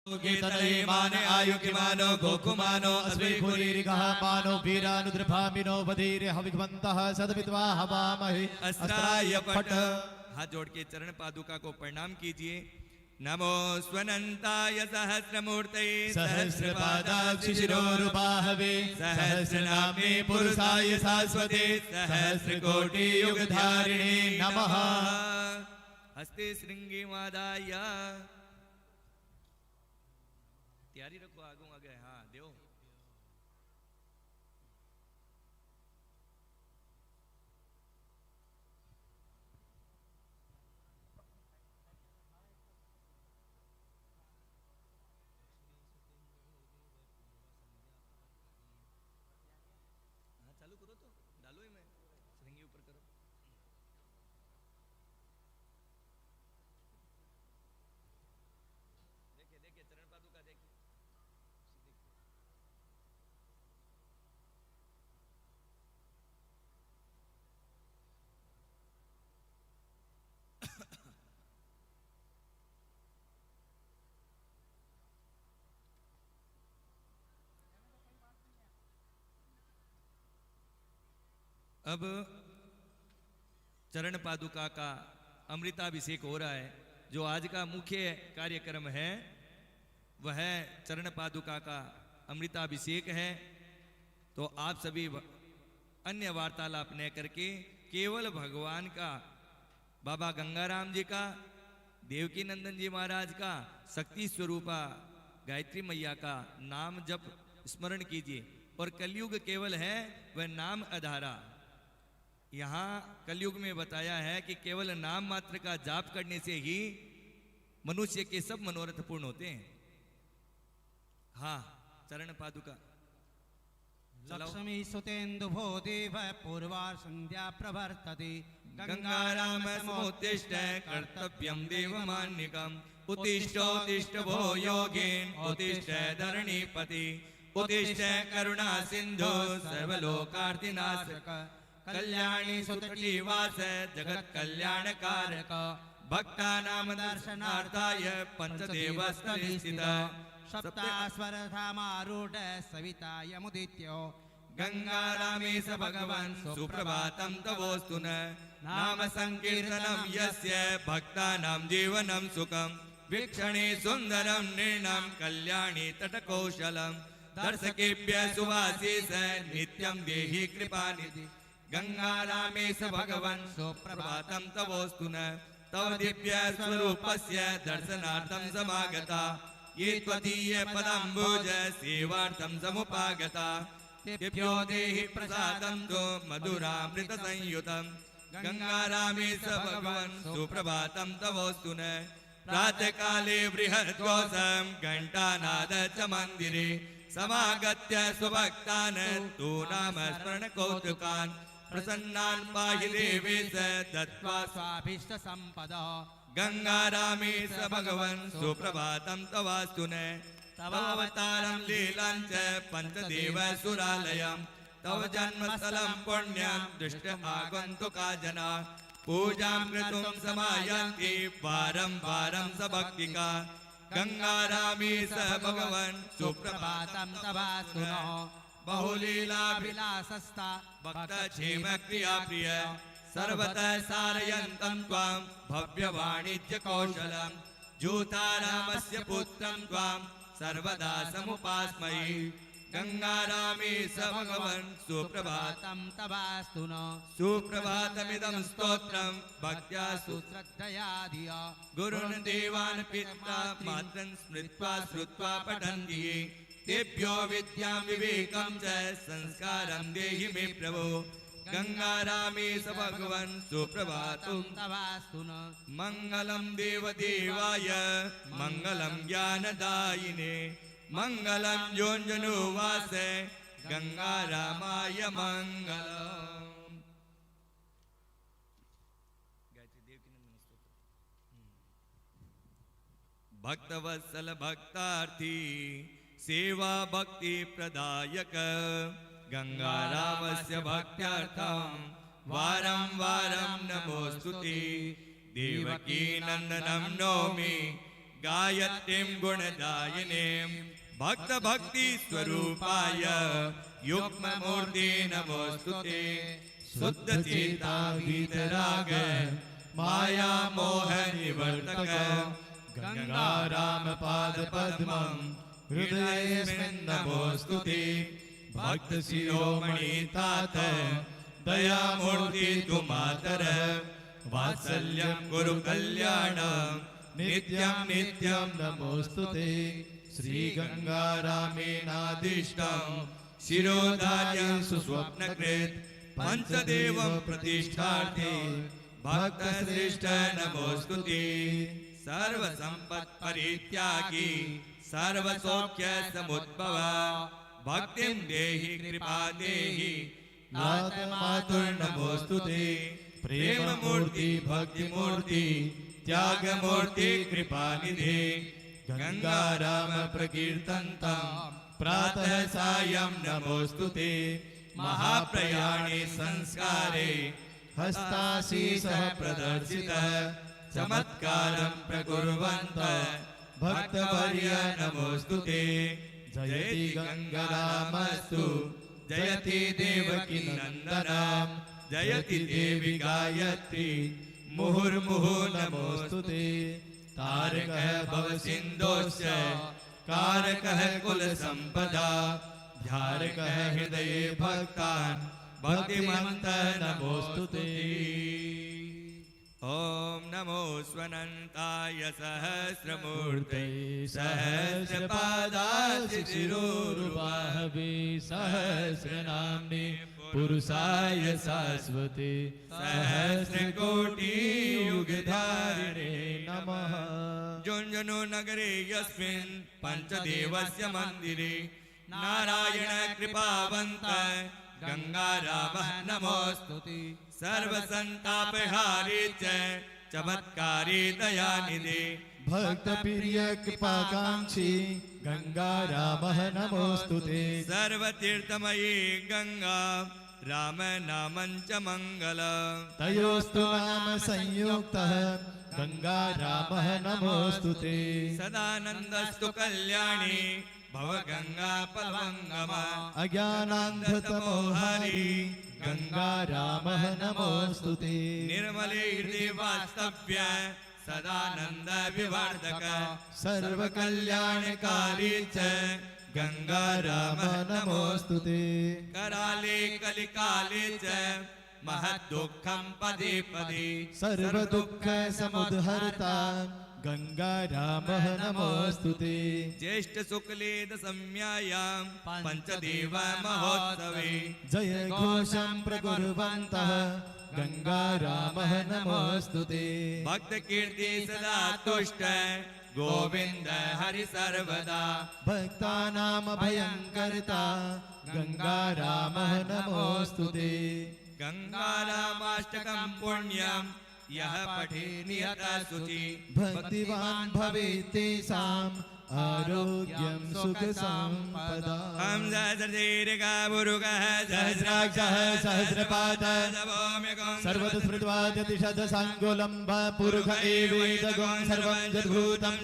गीतनये मान आयुकिमानो गोकुमानो अस्मिभूरिरिकः मानो वीरानुद्रभामिनो वधीरे हविग्वन्तः सदविद्वा हवामहे अस्त्राय पट। हाथ जोड़ के चरण पादुका को प्रणाम कीजिए। नमो स्वनंताय सहस्रमूर्तये सहस्रपादाक्षिशिरोरुबाहवे सहस्रनामे पुरुषाय शाश्वते सहस्रकोटियुगधारिणे नमः। हस्ते श्रृंगी मादाय तैयारी रखो आगू आगे। हाँ देव चालू करो तो डालो ही मैं श्रृंगी ऊपर करो। देखिए देखिए चरण पादुका देखिए। अब चरण पादुका का अमृताभिषेक हो रहा है। जो आज का मुख्य कार्यक्रम है वह चरण पादुका का अमृताभिषेक है। तो आप सभी अन्य वार्तालाप न करके केवल भगवान का, बाबा गंगाराम जी का, देवकी नंदन जी महाराज का, शक्ति स्वरूपा गायत्री मैया का नाम जप स्मरण कीजिए। और कलयुग केवल है वह नाम आधारा। यहाँ कलयुग में बताया है कि केवल नाम मात्र का जाप करने से ही मनुष्य के सब मनोरथ पूर्ण होते हैं। हाँ चरण पादुका लक्ष्मी सुतेन्दु भो देव पूर्वार संध्या प्रवर्तते गंगाराम समुत्तिष्ठ कर्तव्यं देवमान्यकम् उत्तिष्ठोत्तिष्ठ भो योगिन् उत्तिष्ठ धरणीपति उत्तिष्ठ करुणा सिन्धु सर्वलोकार्तिनाशक कल्याणी सुतटीवास जगत् कल्याणकारक भक्तानां दर्शनार्थाय पंचदेवस्थले स्थित सप्तास्वरधामारूढ सविताय मुदित्यो गंगारामे स भगवान् सुप्रभातं तवोऽस्तु नाम संकीर्तनं यस्य भक्तानां जीवनं सुखं वीक्षणे सुन्दरं नृणां कल्याणी तटकौशलं दर्शकेभ्यः सुवासीस नित्यं देहि कृपानिधि गंगारामे स भगवान् सुप्रभातं तवोऽस्तु तव दिव्य स्वरूपस्य दर्शनार्थं समागता ये त्वदीय पदाम्बुज सेवार्थं समुपागता तेभ्यो देहि प्रसादं तो मधुरामृत संयुतं गंगारामे स भगवान् सुप्रभातं तवोऽस्तु प्रातः काले बृहद्घोषं घंटानाद च मंदिरे समागत्य स्वभक्तान् तु नाम स्मरण कौतुकान् प्रसन्नान् पाहि देवेश दत्त्वा स्वाभीष्ट संपदा गंगारामे स भगवन् सुप्रभातं तवास्तु तवावतारं लीलां च पंचदेव सुरालयं तव जन्मस्थलं पुण्यं दृष्ट आगन्तुका जना पूजां कृतुं समायान्ति वारं वारं स भक्तिका गंगारामे स भगवन् सुप्रभातं तवास्तु बहुलीलाभिलाषस्ता भक्तक्षेम क्रिया प्रिय सर्वतः सारयन्तं त्वां भव्यवाणिज्य कौशलं जूतारामस्य पुत्रं त्वां सर्वदा समुपास्महे गंगारामे स भगवन् सुप्रभातं तवास्तु सुप्रभातमिदं स्तोत्रं भक्त्या श्रद्धया धिया गुरुन् देवान् पित्रा मातरं स्मृत्वा श्रुत्वा पठन्ति ये तेभ्यो विद्यां विवेकं च संस्कारं देहि मे प्रभो गंगारामे स भगवन् सुप्रभातं तवास्तु मंगलं देवदेवाय मंगलं ज्ञानदायिने मंगलं योऽञ्जनुवास गंगारामाय मंगलम्। गायत्री देवकी नंदन स्तोत्र। भक्तवत्सल भक्तार्थी सेवा भक्ति प्रदायक गंगारामस्य भक्त्यार्थं वारं वारं नमोस्तुते देवकी नंदनं नौमि गायत्रीं गुणदायिनीं भक्त भक्ति स्वरूपाय युग्ममूर्ति नमोस्तुते शुद्ध चेता वीतराग माया मोह निवर्तक गंगाराम पाद पद्मं हृदयेऽस्मिन् नमोस्तुते भक्त शिरोमणि तात दयामूर्ति तु मातरः वात्सल्यं कुरु कल्याणं नित्यं नित्यं नमोस्तुते श्री गंगारामेणादिष्टं शिरोधार्य सुस्वप्नकृत पंचदेव प्रतिष्ठार्थे भक्त श्रेष्ठ नमोस्तुते सर्व संपत् परित्यागी सर्व सौख्य समुद्भव भक्तिं देहि कृपा देहि नाथ मातुर् नमोस्तुते प्रेम मूर्ति भक्ति मूर्ति त्याग मूर्ति कृपा निधे गंगाराम प्रकीर्तन्तं प्रातः सायं नमोस्तुते महाप्रयाणे संस्कारे हस्ताशीसः प्रदर्शितः चमत्कारं प्रकुर्वन्तः भक्तवर्य नमोस्तुते जयति गंगारामस्तु जयति देवकी नंदनम जयति देवी गायत्री मुहुर्मुहुः नमोस्तुते तारकः भवसिन्धोश्च कारकः कुलसम्पदा ध्यारकः हृदये भक्तान् भक्तिमन्तः नमोस्तुते ॐ नमो स्वनन्ताय सहस्रमूर्ते सहस्रपादाशिशिरोरुबाहवे सहस्रनाम्ने पुरुषाय शाश्वते सहस्रकोटियुगधारिणे नमः झुंझुनू नगरे यस्मिन् पंचदेवस्य मंदिरे नारायण कृपावन्तः गंगारामः नमोस्तुते सर्वसंतापहारी च चमत्कारी दयानिधे भक्त प्रिय कृपाकांक्षी गंगारामः नमोस्तुते सर्वतीर्थमयी गंगा राम नामञ्च मंगल तयोस्तु नाम संयुक्तः गंगारामः नमोस्तुते सदानंदस्तु कल्याणी भव गंगा पलवंगमा अज्ञानान्धतमोहारी गंगारामः नमोस्तुते निर्मले हृदय वास्तव्य सदानंद विवर्धक सर्वकल्याणकारी च गंगारामः नमोस्तुते कराले कलिकाले च महद्दुःखं पदे पदे सर्वदुःख समुद्हर्ता गंगारामः नमोस्तुते ज्येष्ठ शुक्ले दशम्यायां पंचदेव महोत्सवे जय घोषं प्रकुर्वन्तः गंगारामः नमोस्तुते भक्त कीर्ति सदा तुष्ट गोविंद हरि सर्वदा भक्तानां भयंकर्ता गंगारामः नमोस्तुते गंगारामाष्टकं पुण्यं यह पठे नियत शुचि भक्तिवान् भवेत् तेषाम् आरोग्यं सुख संपदा हम सहस्रशीर्षः पुरुषः सहस्राक्षः सहस्रपादः सर्वतः स्मृत्वाद्यतिशतसाङ्गुलम्ब पुरुष एवेदगुं सर्वं यद्भूतं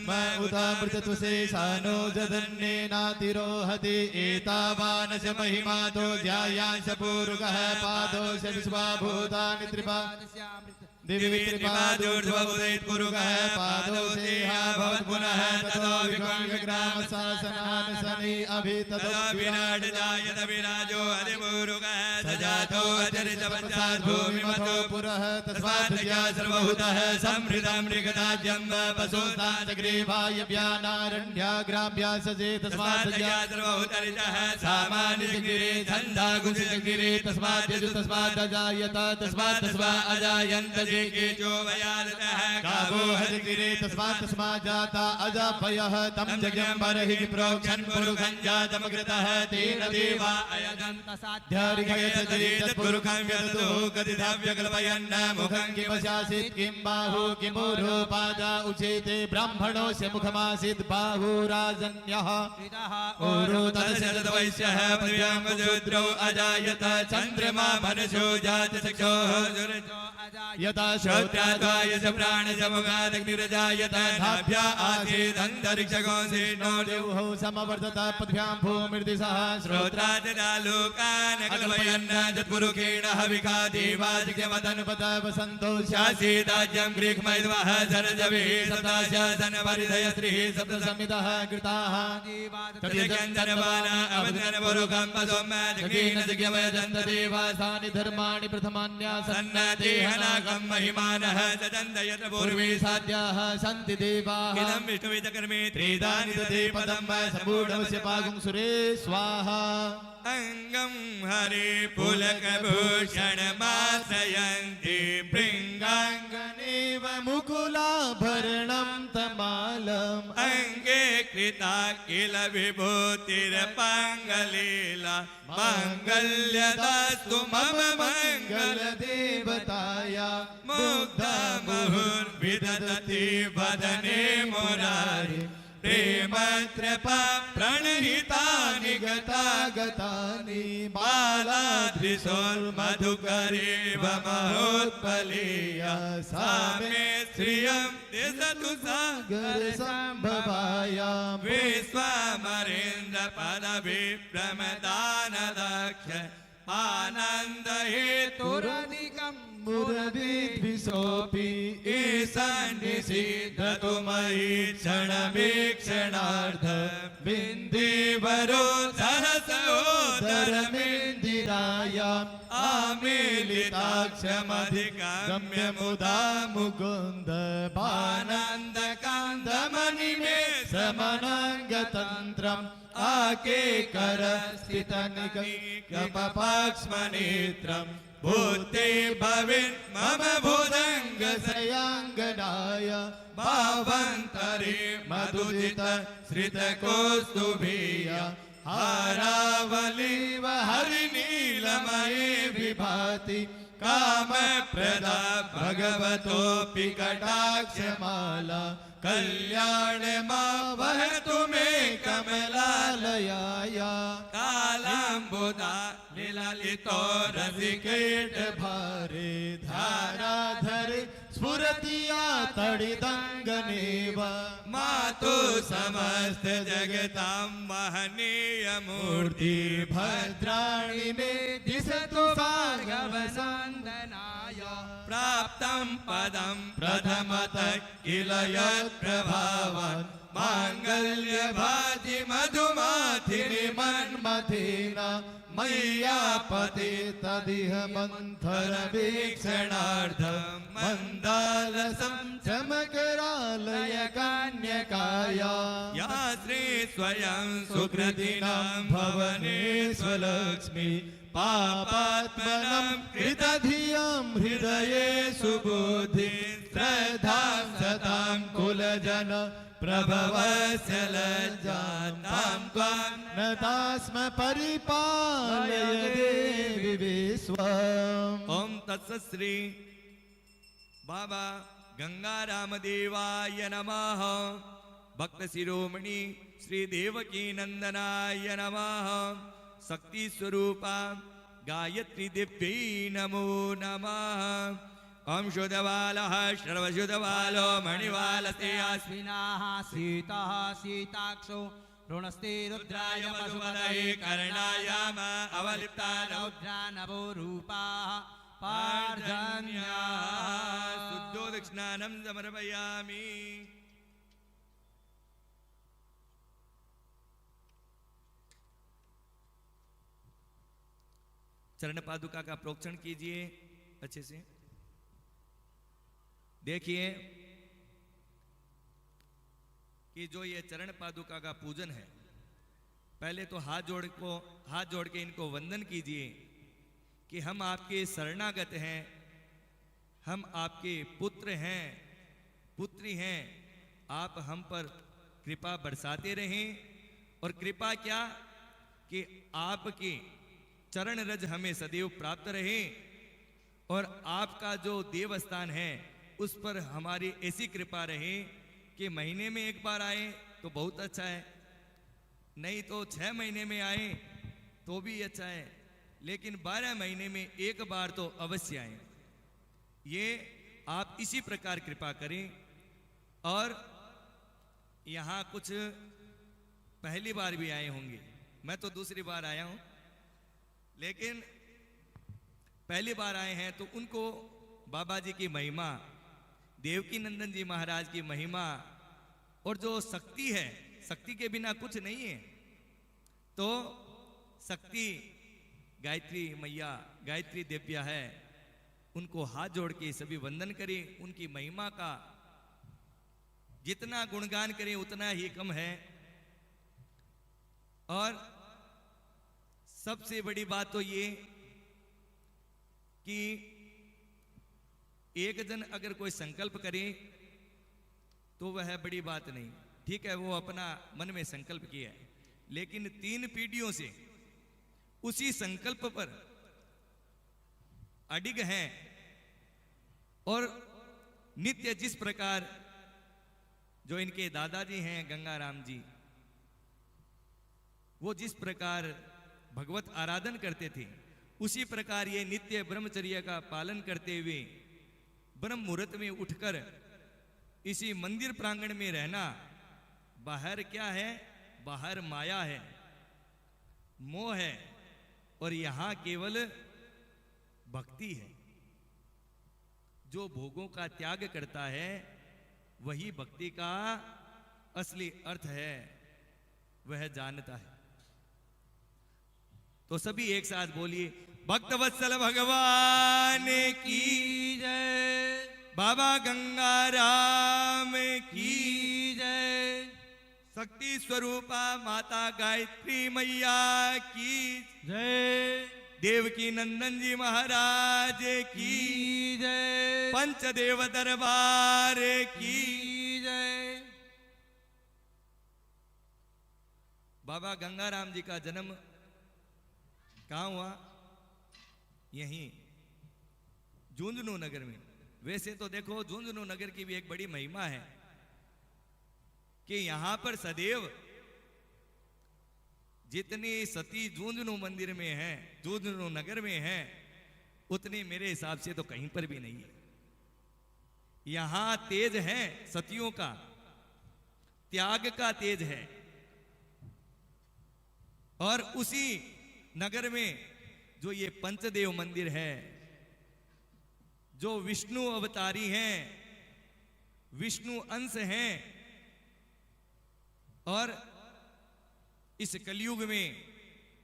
म उदामृतत्वशेषानो जदन्येनातिरोहति एतावानश महिमातो ध्यायांश पूरुषः पादोश विश्वाभूतानि त्रिपादस्य दिवि त्रिपादोर्ध्वोदित पुरुषः पादोषेह भवत् पुनः ततो विग्राम शासनान् शनि अभिततो विराट जायत विराजो अधिपुरुषः सजातो अचरित पश्चात् भूमिमतो पुरः तस्मात् या सर्वभूतः समृद्धं मृगराज्यं पशुतात् ग्रीवाय व्यानारण्याग्राभ्या सजे तस्मात् या सर्वभूतरिजः सामान्यगिरे छन्दा गुंसितगिरे तस्मात् यजु तस्मात् अजायत तस्मात् तस्मा अजायन्त जे केचो वयादतः गावो हरिगिरे तस्मात् तस्मात् जाता अजापयः तं जज्ञं बर्हि प्रोक्षन् पुरुषं जातमकृतः तेन देवा अयजन्त ध्यारिगयत पुरुषं व्यदतो कथितव्यकल्पयन् मुखं किमशासीत् किं बाहु किमूरोपादा उचेते ब्राह्मणोऽस्य मुखमासीत् बाहुराजन्यः ओरो तदशतवैश्यः पृथ्व्यां वज्रौ अजायत चन्द्रमा मनसो जातचक्षुः यथा श्रोत्राद्वाय च प्राणजमुगादग्निरजायत नाभ्या आसीदन्तरिक्षगो सेनो देवो समवर्तत पद्भ्यां भूमिर्दिशः श्रोत्रादिदालोकान् कल्पयन् जत्पुरुषेण हविका देवादिक्यमदनुपत वसन्तो शासीदाज्यं ग्रीक्मैद्वः सरजविः सप्ताशासनपरिधय स्त्रीः सप्तसंहितः कृताः तद्यजन्तरवाना अवदनपुरुखं देवासानि धर्माणि प्रथमान्यासन्नदेहनाकं महिमानः सदन्तयत पूर्वे साध्याः सन्ति देवाः इदं विष्णुविदकर्मे त्रिदानि ददे पदं सम्पूर्णस्य पागुं सुरे स्वाहा अङ्गं हरे पुलकभूषणमाश्रयन्ति भृङ्गाङ्गनेव मुकुलाभरणं तमालम् अङ्गे कृता किल विभूतिरपाङ्गलीला माङ्गल्यदास्तु मम मङ्गलदेवताया मुग्धा मुहुर्विदधति वदने मुरारि प्रेमत्रपा प्रणहितानि गतानि बालाद्रिशोर्मधुकरेव महोत्पलीया सा मे श्रियं दिशतु सागर सम्भवायां विश्वामरेन्द्र पदविप्रमदानदक्ष आनन्द हेतुरधिकं मुरविद्विषोऽपि ईशान्यसिद्धतु मयि क्षणवीक्षणार्थ बिन्दिवरो सहसोदरमेन्दिरायाम् आमीलिताक्षमधिगम्य मुदा मुकुन्द आनन्दकान्दमणिमे समनङ्गतन्त्रम् आकेकरस्थितनिकपपाक्ष्मनेत्रम् भूते भविन् मम भुजङ्गसयाङ्गनाय भावन्तरे मधुजित श्रितकौस्तुभीय हारावलीव हरिनीलमये विभाति कामप्रदा भगवतोऽपि कटाक्षमाला कल्याण मा वहतु मे कमलालयाय कालाम्बुदा निललितो रसिकेट भारे धाराधरे स्फुरतिया तडिदङ्गनेव मातु समस्त जगतां महनीय मूर्ति भद्राणि मे दिशतु भार्गवनन्दनाय प्राप्तं पदं प्रथमतः किल यत्प्रभावान् माङ्गल्यभाजि मधुमाथिनि मन्मथेन मय्यापते तदिह मन्थरवीक्षणार्थं मन्दालसं चमकरालय कन्यकाया या श्री स्वयं सुकृतिनां भवने स्वलक्ष्मी पापात्मनं कृतधियां हृदये सुबुद्धि श्रद्धां सतां कुलजन प्रभवस्य लज्जातां त्वां नतास्म परिपालय देवि विश्वम् ओम तत्सत् श्री बाबा गंगारामदेवाय नमः भक्त शिरोमणि श्री देवकी नंदनाय नमः शक्ति स्वरूपा गायत्री दिव्यै नमो नमः ओम शुद्धबालः सर्वशुद्धबालो मणिवालते अस्मिनाः सीतः सीताक्षो ऋणस्ते रुद्राय मधुमदये कर्णायाम अवलिप्ता रौद्रा नवो रूपाः पार्जन्याः शुद्धो दक्षिणानं समर्पयामि। चरण पादुका का प्रोक्षण कीजिए अच्छे से। देखिए कि जो ये चरण पादुका का पूजन है, पहले तो हाथ जोड़ के इनको वंदन कीजिए कि हम आपके शरणागत हैं, हम आपके पुत्र हैं, पुत्री हैं, आप हम पर कृपा बरसाते रहें। और कृपा क्या कि आपके चरण रज हमें सदैव प्राप्त रहे और आपका जो देवस्थान है उस पर हमारी ऐसी कृपा रहे कि महीने में एक बार आए तो बहुत अच्छा है, नहीं तो 6 महीने में आए तो भी अच्छा है, लेकिन 12 महीने में एक बार तो अवश्य आए। ये आप इसी प्रकार कृपा करें। और यहाँ कुछ पहली बार भी आए होंगे, मैं तो दूसरी बार आया हूं, लेकिन पहली बार आए हैं तो उनको बाबा जी की महिमा, देवकी नंदन जी महाराज की महिमा और जो शक्ति है, शक्ति के बिना कुछ नहीं है। तो शक्ति गायत्री मैया, गायत्री दिव्या है, उनको हाथ जोड़ के सभी वंदन करें। उनकी महिमा का जितना गुणगान करें उतना ही कम है। और सबसे बड़ी बात तो ये कि एक जन अगर कोई संकल्प करे तो वह बड़ी बात नहीं, ठीक है, वो अपना मन में संकल्प किया है, लेकिन 3 पीढ़ियों से उसी संकल्प पर अडिग हैं। और नित्य जिस प्रकार जो इनके दादाजी हैं गंगाराम जी, वो जिस प्रकार भगवत आराधन करते थे, उसी प्रकार ये नित्य ब्रह्मचर्य का पालन करते हुए ब्रह्म मुहूर्त में उठकर इसी मंदिर प्रांगण में रहना। बाहर क्या है? बाहर माया है, मोह है, और यहां केवल भक्ति है। जो भोगों का त्याग करता है वही भक्ति का असली अर्थ है, वह जानता है। तो सभी एक साथ बोलिए, भक्तवत्सल भगवान की जय, बाबा गंगाराम की जय, शक्ति स्वरूपा माता गायत्री मैया की जय, देवकी नंदन जी महाराज की जय, पंचदेव दरबार की जय। बाबा गंगाराम जी का जन्म कहाँ हुआ? यहीं झुंझुनू नगर में। वैसे तो देखो झुंझुनू नगर की भी एक बड़ी महिमा है कि यहां पर सदैव जितनी सती झुंझुनू मंदिर में है, झुंझुनू नगर में है, उतनी मेरे हिसाब से तो कहीं पर भी नहीं है। यहां तेज है सतियों का, त्याग का तेज है। और उसी नगर में जो ये पंचदेव मंदिर है, जो विष्णु अवतारी हैं, विष्णु अंश हैं, और इस कलयुग में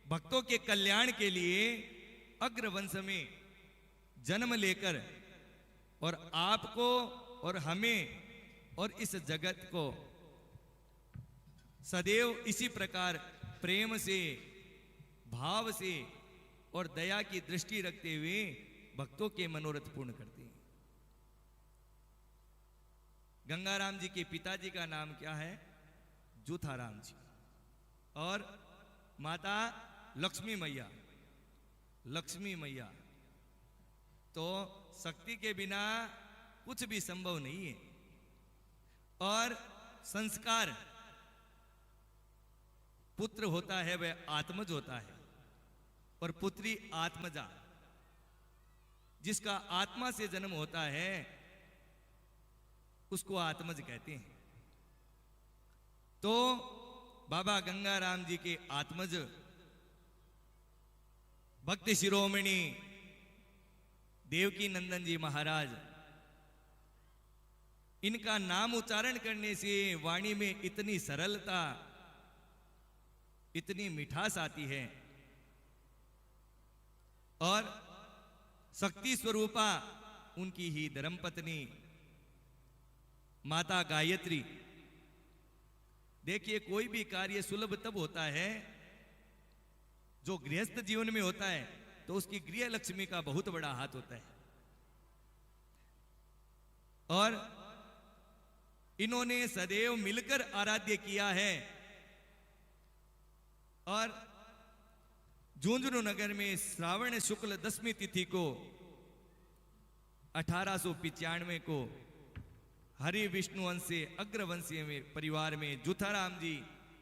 भक्तों के कल्याण के लिए अग्रवंश में जन्म लेकर और आपको और हमें और इस जगत को सदैव इसी प्रकार प्रेम से, भाव से और दया की दृष्टि रखते हुए भक्तों के मनोरथ पूर्ण करते हैं। गंगाराम जी के पिताजी का नाम क्या है? जूथाराम जी। और माता लक्ष्मी मैया, लक्ष्मी मैया। तो शक्ति के बिना कुछ भी संभव नहीं है। और संस्कार पुत्र होता है वह आत्मज होता है, और पुत्री आत्मजा। जिसका आत्मा से जन्म होता है उसको आत्मज कहते हैं। तो बाबा गंगाराम जी के आत्मज भक्ति शिरोमणि देवकी नंदन जी महाराज, इनका नाम उच्चारण करने से वाणी में इतनी सरलता, इतनी मिठास आती है। और शक्ति स्वरूपा उनकी ही धर्मपत्नी माता गायत्री। देखिए, कोई भी कार्य सुलभ तब होता है जो गृहस्थ जीवन में होता है, तो उसकी गृह लक्ष्मी का बहुत बड़ा हाथ होता है। और इन्होंने सदैव मिलकर आराध्य किया है। और झुंझुनू नगर में श्रावण शुक्ल 10वीं तिथि को 1895 को हरि विष्णु वंश से अग्रवंशीय में परिवार में जूथाराम जी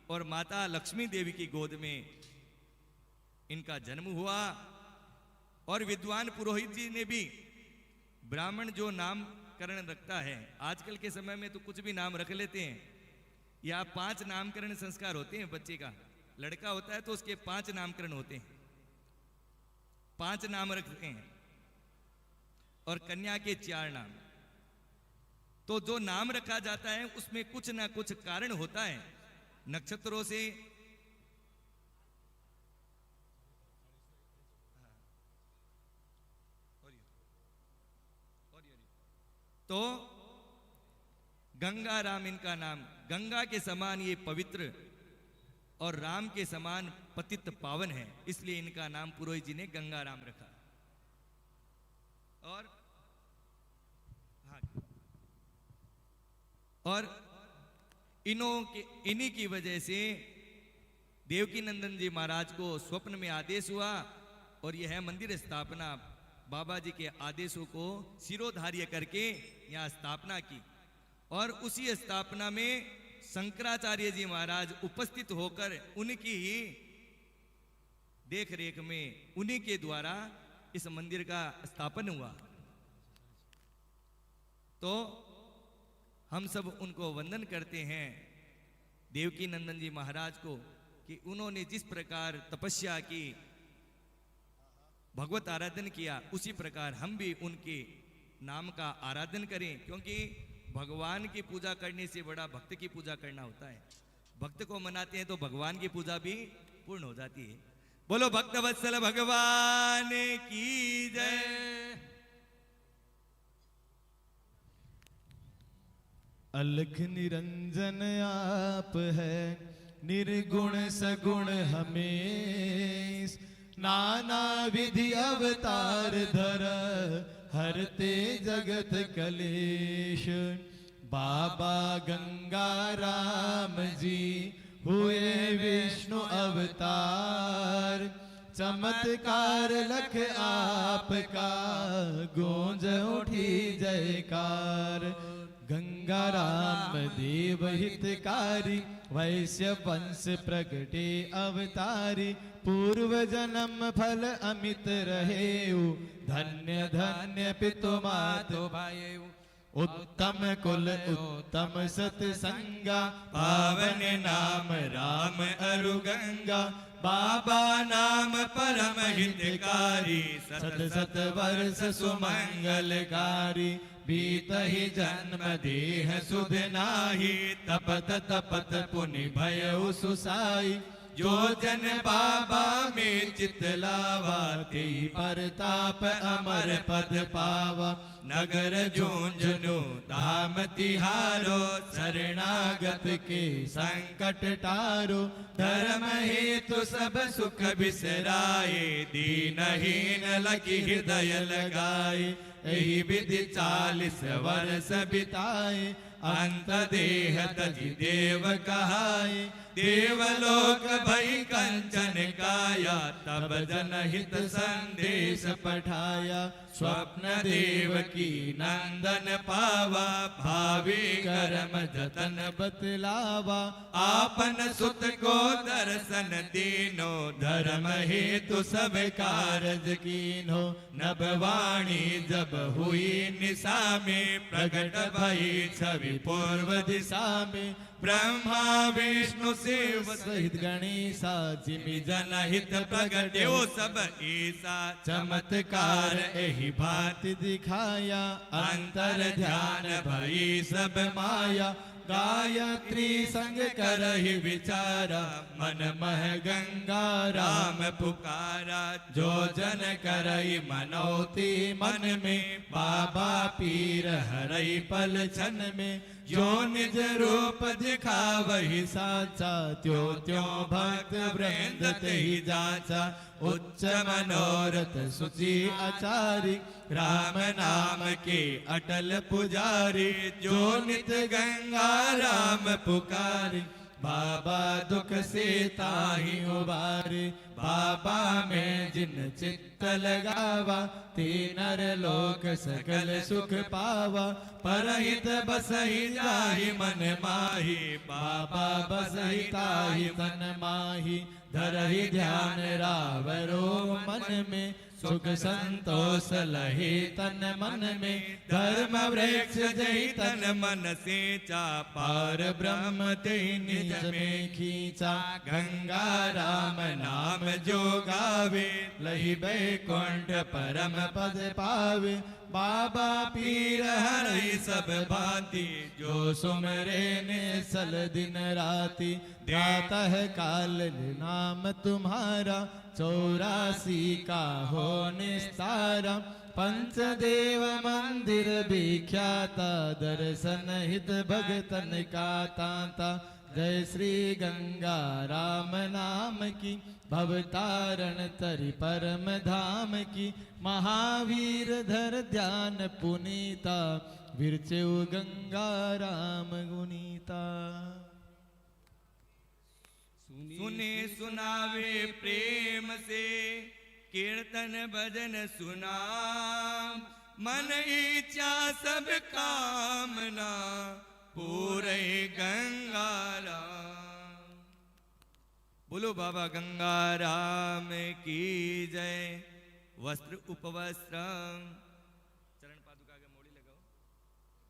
और माता लक्ष्मी देवी की गोद में इनका जन्म हुआ। और विद्वान पुरोहित जी ने भी ब्राह्मण जो नामकरण रखता है, आजकल के समय में तो कुछ भी नाम रख लेते हैं, या 5 नामकरण संस्कार होते हैं बच्चे का। लड़का होता है तो उसके 5 नामकरण होते हैं, 5 नाम रखते हैं, और कन्या के 4 नाम। तो जो नाम रखा जाता है उसमें कुछ ना कुछ कारण होता है। नक्षत्रों से तो गंगा राम इनका नाम, गंगा के समान ये पवित्र और राम के समान पतित पावन है, इसलिए इनका नाम पुरोहित जी ने गंगा राम रखा। और इन्हीं की वजह से देवकी नंदन जी महाराज को स्वप्न में आदेश हुआ और यह मंदिर स्थापना बाबा जी के आदेशों को सिरोधार्य करके यहाँ स्थापना की। और उसी स्थापना में शंकराचार्य जी महाराज उपस्थित होकर उनकी ही देख रेख में उन्हीं के द्वारा इस मंदिर का स्थापन हुआ। तो हम सब उनको वंदन करते हैं देवकी नंदन जी महाराज को कि उन्होंने जिस प्रकार तपस्या की, भगवत आराधन किया, उसी प्रकार हम भी उनके नाम का आराधन करें, क्योंकि भगवान की पूजा करने से बड़ा भक्त की पूजा करना होता है। भक्त को मनाते हैं तो भगवान की पूजा भी पूर्ण हो जाती है। बोलो भक्त वत्सल भगवान की जय। अलख निरंजन आप है, निर्गुण सगुण हमें, नाना विधि अवतार धर, हरते जगत कलेश। बाबा गंगा राम जी हुए विष्णु अवतार, चमत्कार लख आपका, गूंज उठी जयकार। गंगा राम देव हितकारी, वैश्य वंश प्रगटे अवतारी, पूर्व जन्म फल अमित रहेऊ, धन्य धन्य पितु मातु भायेऊ। उत्तम कुल उत्तम सतसंगा, पावन नाम राम अरु गंगा। बाबा नाम परम हितकारी, सत सत वर्ष सुमंगलकारी। बीतहि जन्म देह सुध नाही, तपत तपत पुनि भयउ सुसाई। जो जन बाबा में चित लावा, तेहि परताप अमर पद पावा। नगर झुंझुनु धाम तिहारो, शरणागत के संकट टारो। धर्म हेतु सब सुख बिसराए, दीनहीन लखि हृदय लगाए। एहि विधि 40 वर्ष बिताए, अंत देह तजि देव कहाए। देवलोक भई कंचन काया, तब जनहित संदेश पठाया। स्वप्न देव की नंदन पावा, भावी कर्म जतन बतलावा। आपन सुत को दर्शन दीनो, धर्म हेतु सब कारज कीनो। नभवाणी जब हुई निशा में, प्रगट भई छवि पूर्व दिशा में। ब्रह्मा विष्णु शिव सहित गणेशा, जिमि जनहित प्रगटे सब ईसा। चमत्कार एहि भांति दिखाया, अंतर ध्यान भई सब माया। गायत्री संग करहि विचारा, मन मह गंगा राम पुकारा। जो जन करहि मनौती मन में, बाबा पीर हरई पल क्षण में। जो निज रूप दिखावहि साचा, त्यों त्यों भक्त वृंद तेहि जाचा। उच्च मनोरथ सुचि आचारी, राम नाम के अटल पुजारी। जो नित गंगा राम पुकारी, बाबा दुख से ताहि उबारे। बाबा में जिन चित्त लगावा, तीन नर लोक सकल सुख पावा। परहित बसहि जाहि मन माही, बाबा बसहि ताहि तन माही। धरहि ध्यान रावरो मन में, सुख संतोष लहि तन मन में। धर्म वृक्ष जहि तन मन सेचा, पार ब्रह्म तेहि निज में खींचा। गंगा राम नाम जो गावे, लहि बैकुंठ परम पद पावे। बाबा पीर हरहि सब भांति, जो सुमरे निसल दिन राति। प्रातः काल नाम तुम्हारा, 84 का हो निस्तारा। पंचदेव मंदिर विख्याता, दर्शन हित भगतन का ताता। जय श्री गंगा राम नाम की, भवतारण तरि परम धाम की। महावीर धर ध्यान पुनीता, विरचेउ गंगा राम गुनीता। सुने सुनावे प्रेम से, कीर्तन भजन सुना। मन इच्छा सब कामना, पूरे गंगाराम। बोलो बाबा गंगाराम की जय। वस्त्र उपवस्त्र, चरण पादुका के मोड़ी लगाओ।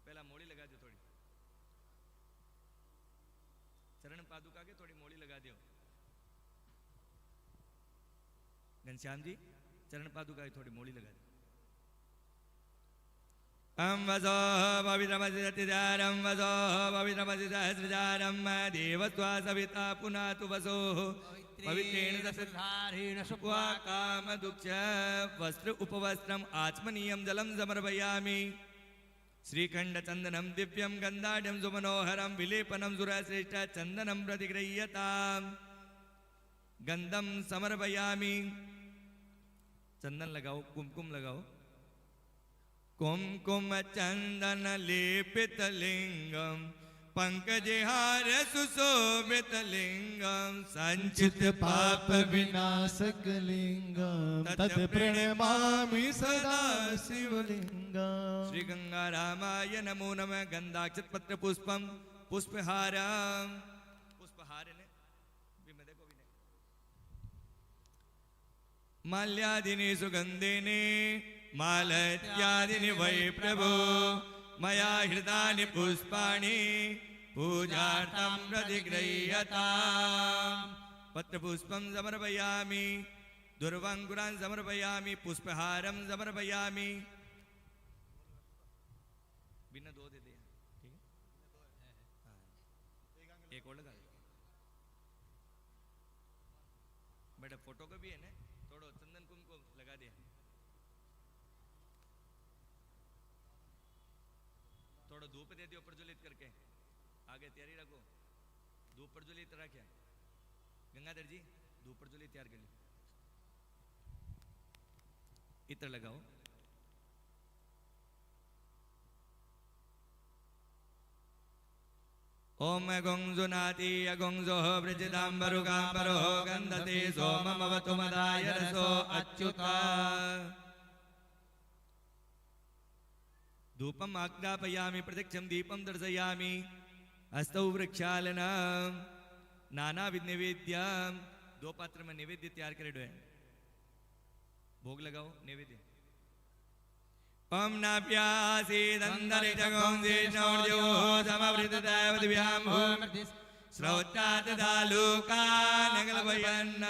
पहला मोड़ी लगा दो थोड़ी, चरण पादुका के थोड़ी मोड़ी लगा दो। घनश्याम जी चरण पादुका की थोड़ी मोड़ी लगा दो। वसो पवित्रमसिदारं, वसो पवित्रमसिदहस्रजारं। देवत्वा सविता पुनातु वसो, पवित्रेण सधारेण शुक्वा कामदुक्ष। वस्त्र उपवस्त्रम आचमनीयं जलं समर्पयामि। श्रीखंड चंदनम दिव्यम गंधाढ्यम सुमनोहरम। विलेपनम सुरश्रेष्ठ चंदनम प्रतिगृह्यताम्। गंधम समर्पयामि। चंदन लगाओ, कुमकुम लगाओ। कुमकुम चंदन लेपित लिंगम, पंकजहार सुशोभित लिंगम। संचित पाप विनाशक लिंगम, तत् प्रणमामि सदा शिवलिंगम। श्री गंगा रामाय नमो नमः। गंधाक्षत पत्र पुष्पम पुष्पहारम। पुष्पहार ने भी मैं देखो भी नहीं। माल्यादिनी सुगंधिनी, मालत्यादिनि वै प्रभो। मया हृतानि पुष्पाणि, पूजार्थं प्रतिगृह्यताम्। पत्रपुष्पं समर्पयामि, दुर्वांकुरान् समर्पयामि, पुष्पहारं समर्पयामि। बिना दो दे दे, ठीक है? एक और लगा दे। बेटा फोटो को भी है ना, थोड़ा चंदन कुमकुम लगा दे। थोड़ा धूप दे दियो प्रज्वलित करके। आगे तैयारी रखो, धूप प्रज्वलित रखे। गंगाधर जी धूप प्रज्वलित तैयार कर लो। इत्र लगाओ। ओम गुंजुनाति अगुंजो वृजिदाम्बरुगाम्बरो गंधते सोममवतु मदाय रसो अच्युता। धूपम आज्ञापयामि, प्रत्यक्षम दीपम दर्शयामि। हस्तौ वृक्षालनम, नाना विध नैवेद्य। दो पात्र में नैवेद्य तैयार करे है। भोग लगाओ नैवेद्य। ओम नाभ्यासीदंदरितगोंजिष्णोर्जो समवृतदैवद्भ्याम श्रौत्रातदालुकानगलभयन्न।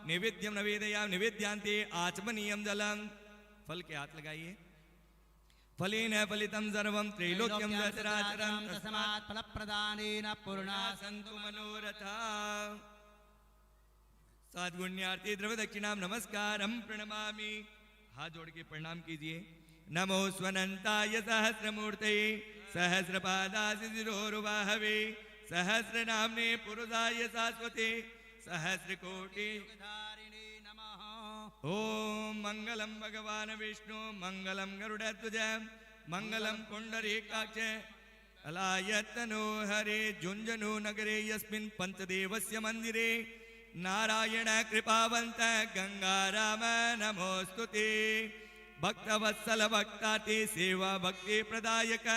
नैवेद्यम नैवेदयाम। नैवेद्यांते आचमनीयम जलम। फल के हाथ लगाइए। फलेन फलितं सर्वं त्रैलोक्यं सचराचरं। तस्मात् फलप्रदानेन पूर्णा सन्तु मनोरथा। सद्गुण्यार्थी द्रव्य दक्षिणाम नमस्कारं प्रणमामि। हाथ जोड़ के प्रणाम कीजिए। नमो स्वनंताय सहस्रमूर्तये, सहस्रपादाय शिरोरुबाहवे। सहस्रनाम्ने पुरुषाय शाश्वते, सहस्रकोटि धारिणे नमः। ओम मंगलम भगवान विष्णु, मंगलम गरुड़ध्वज, मंगलम पुंडरीकाक्ष। अलायतनो हरे। झुंझुनू नगरे यस्मिन् पंचदेवस्य मंदिरे नारायण कृपावंत गंगाराम नमोस्तुते भक्तवत्सल भक्ताति सेवा भक्ति प्रदायक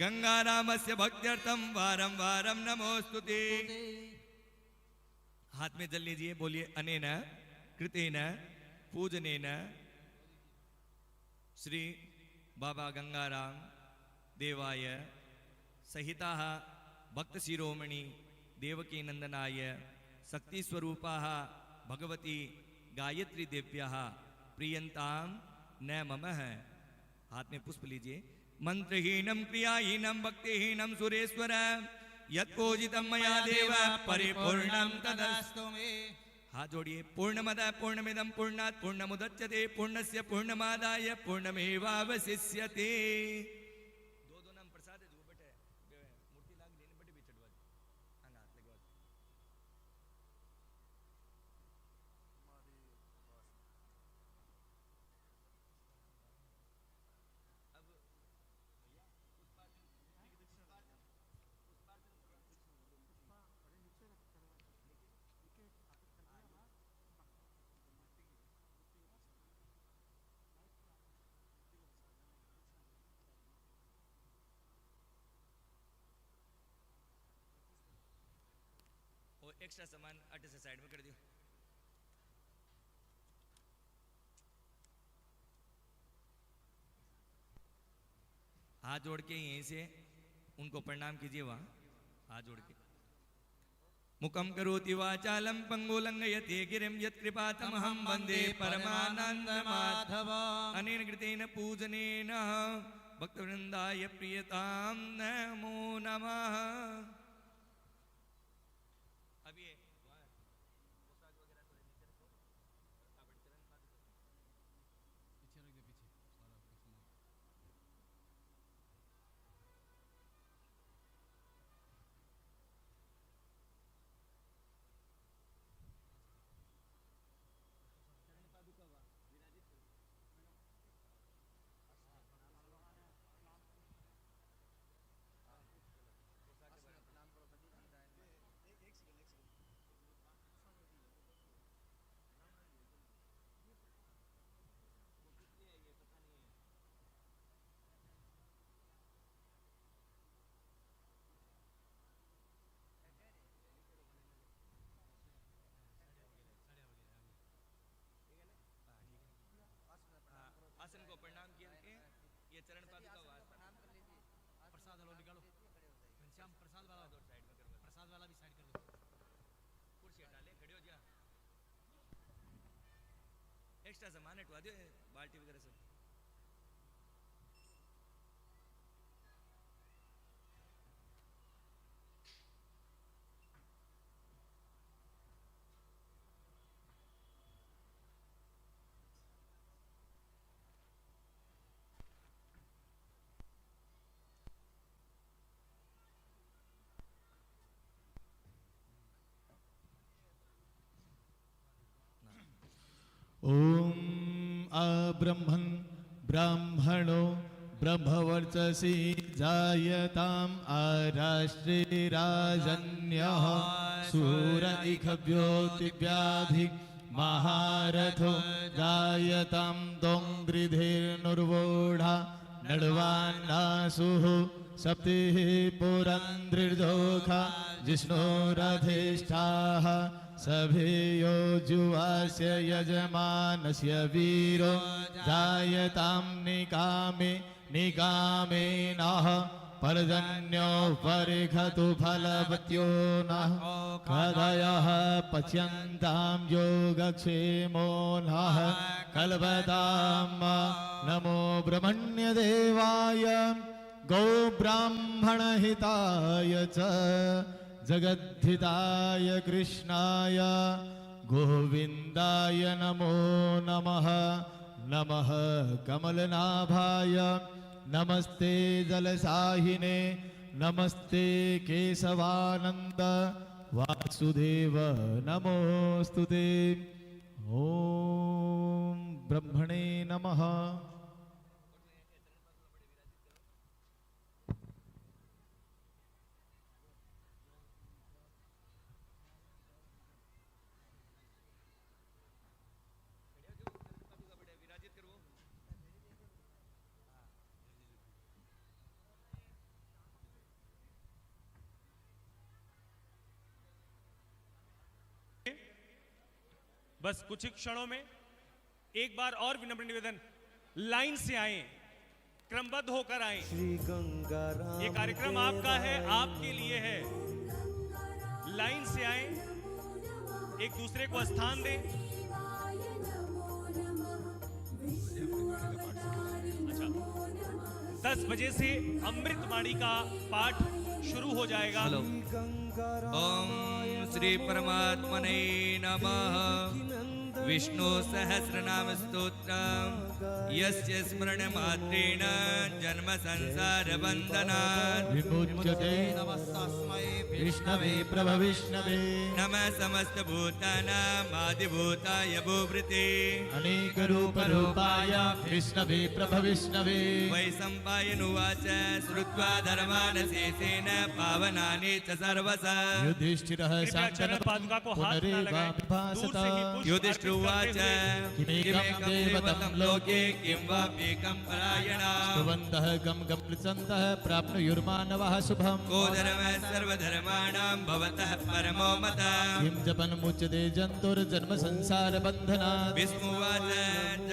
गंगारामस्य भक्त्यर्थम वारं वारं नमोस्तुते। हाथ में जल लीजिए, बोलिए अनेन कृतेन पूजनेन श्री बाबा गंगाराम देवाय सहिताः भक्त शिरोमणि देवकी नंदनाय शक्ति स्वरूपाः भगवती गायत्री देव्याः प्रियंतां न मम है। हाथ में पुष्प लीजिए। मंत्रहीनम क्रियाहीनम भक्तिहीनम सुरेश्वर यत्पूजितं मया देव परिपूर्णं तदस्तु मे। हाथ जोड़िए। पूर्णमद पूर्णमिदं पूर्णात् पूर्णमुदच्यते पूर्णस्य पूर्णमादाय पूर्णमेवावशिष्यते। दो नाम प्रसाद है जो बेटे मूर्ति लाग लेने बेटे भी चढ़वा हाथ लगवा। एक्स्ट्रा सामान अटे से साइड में कर दियो। हाथ जोड़ के यहीं से उनको प्रणाम कीजिए। वहां हाथ जोड़ के। मुखम करोति वाचालम पंगुलंघयते गिरिं यत्कृपातमहं वंदे परमानंद माधव। अनेन कृतेन पूजनेन भक्तवृंदाय प्रियतां नमो नमः। आसन को प्रणाम किया के ये चरण पादुका प्रणाम कर लीजिए। प्रसाद वाला निकालो। घनश्याम प्रसाद वाला दो साइड में करो। प्रसाद वाला भी साइड कर दो। कुर्सी हटा ले, खड़े हो जा। एक्स्ट्रा सामान हटवा दो, बाल्टी वगैरह सब। ओम अब्रह्मं ब्राह्मणो ब्रह्मवर्चसी जायताम् आराष्ट्रिराजन्यः सूर इखव्योतिव्याधि महारथो जायतां दोङ्ग्रिधिर्नुर्वोढा नड्वान्नासुः सप्तिः पुरन्द्रिर्दोखा जिष्णुरधिष्ठाः सभेयो जुवास्य यजमानस्य वीरो जायतां निकामे निकामेनः पर्जन्यो परिखतु फलवत्यो नः कदयः पच्यन्तां योगक्षेमो नः कल्पतां नमो ब्रह्मण्यदेवाय गौब्राह्मणहिताय च जगद्धिताय कृष्णाय गोविन्दाय नमो नमः। नमः कमलनाभाय नमस्ते जलसाहिने नमस्ते केशवानंद वासुदेव नमोस्तुते। ओम ब्रह्मणे नमः। बस कुछ ही क्षणों में एक बार और विनम्र निवेदन, लाइन से आए, क्रमबद्ध होकर आए। ये कार्यक्रम आपका है, आपके लिए है। लाइन से आए, एक दूसरे को स्थान दें। अच्छा, 10 बजे से अमृतवाणी का पाठ शुरू हो जाएगा। ओम श्री परमात्मने नमः। विष्णु सहस्रनाम स्तोत्रम् यस्य स्मरण मात्रेण जन्म संसार बंधनात् विमुच्यते नमस्तस्मै विष्णवे प्रभविष्णवे नमः समस्त भूतानां आदिभूताय भूभृते अनेक रूप रूपाय विष्णवे प्रभविष्णवे वैशम्पायनुवाच श्रुत्वा धर्मान् शेषेण पावनानि च सर्वसा युधिष्ठिरः कृपया चरण पादुका को हाथ न लगाएं। दूर से ही पुष्प युधिष्ठिरुवाच किमेकं देवतं लोके किं वाप्येकं परायणा स्तुवन्तः गं गं पृच्छन्तः प्राप्नुयुर्मानवः शुभम् को धर्मः सर्वधर्माणां भवतः परमो मतः किं जपन् मुच्यते जन्तुर्जन्म संसार बन्धनात् विष्णुवाच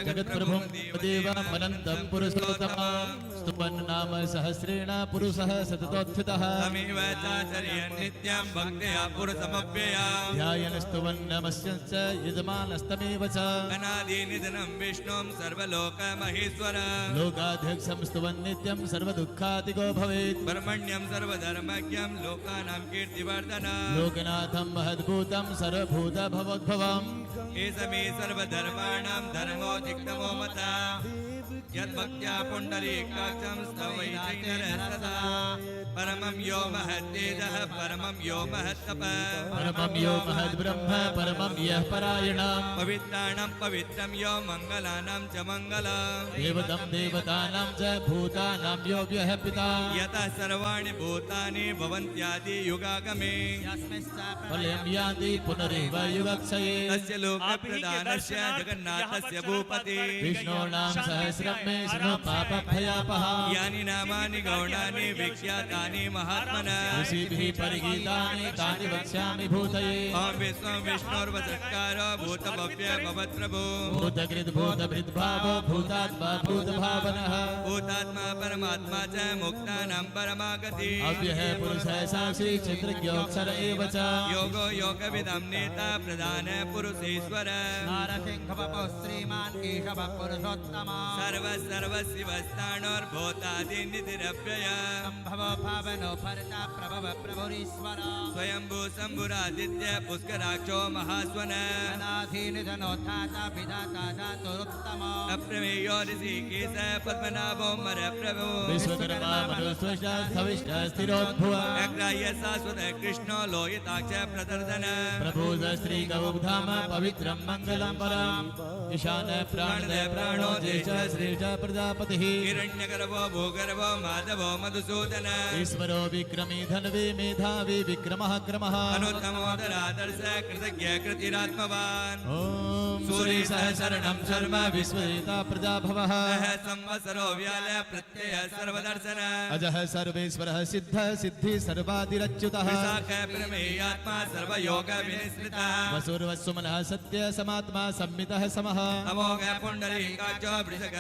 जगत्प्रभुं देवमनन्तं पुरुषोत्तमं स्तुवन् नाम सहस्रेण पुरुषः सततोत्थितः तमेव चाचर्यन् नित्यं भक्त्या पुरुषमव्यया ध्यायन् स्तुवन् नमस्यश्च यजमानस्तमेव च अनादिनिधनं विष्णुं सर्वलोकमहेश्वर लोकाध्यक्षं स्तुवन् नित्यं सर्वदुःखातिको भवेत् ब्रह्मण्यं सर्वधर्मज्ञं लोकानां कीर्तिवर्धन लोकनाथं महद्भूतं सर्वभूतभवोद्भवम् एष मे सर्वधर्माणां धर्मोऽधिक्तमो मतः यद्भक्त्या पुण्डरीकाक्षं स्तवैतैनरः सदा परमं यो महत्तेजः परमं यो महत्तपः परमं यो महद्ब्रह्म परमं यः परायणम् पवित्राणां पवित्रं यो मङ्गलानां च मङ्गलम् देवतं देवतानां च भूतानां यो व्यः पिता यतः सर्वाणि भूतानि भवन्त्यादि युगागमे प्रलयं यान्ति पुनरेव युगक्षये तस्य लोकप्रदानस्य जगन्नाथस्य भूपति विष्णूनां सहस्रं मे शृणु पापभयापहा यानि नामानि गौणानि विख्यातानि महात्मनः ऋषिभिः परिगीतानि तानि वक्ष्यामि भूतये ॐ विश्वं विष्णोर्वचत्कारो भूतभव्य भवत्प्रभो भूतकृद्भूतभृद्भावो भूतात्मा भूतभावनः भूतात्मा परमात्मा च मुक्तानां परमागति अव्यः पुरुषः साक्षी क्षेत्रज्ञोऽक्षर एव च योगो योगविदं नेता प्रधान पुरुषेश्वर नारसिंहवपुः श्रीमान् केशवः पुरुषोत्तमः सर्वस्ताणोर्भूतादिनिधिरव्यय सम्भवो भावनो भरता प्रभव प्रभुरीश्वर स्वयंभू शम्भुरादित्य पुष्कराक्षो महास्वन अनाधिनिधनोत्थाता विधाता जातुरुत्तमः अप्रमेयो ऋषिकेश पद्मनाभो मरप्रभो विश्वकर्मा मनुष्वष्टा स्थविष्टा स्थिरोद्भुव अग्राह्य शाश्वत कृष्णो लोहिताक्ष प्रदर्दन प्रभुज श्रीगौधाम पवित्रं मङ्गलं परम् ईशान प्राणदय प्राणो देश श्रेष्ठ प्रजापतिः हिरण्यगर्भो भूगर्भो माधवो मधुसूदन ईश्वरो विक्रमी धन्वे मेधावी विक्रमः क्रमः अनुत्तमोदरादर्श कृतज्ञ कृतिरात्मवान् ॐ सूर्यसः शरणं शर्म विश्वजिता प्रजाभवः संवत्सरो व्याल प्रत्यय सर्वदर्शन अजः सर्वेश्वरः सिद्धः सिद्धि सर्वादिरच्युतः विशाख प्रमेयात्मा सर्वयोग विनिश्रितः वसुर्वसुमनः सत्य समात्मा संमितः समः अमोघ पुण्डरीकाक्षो वृषक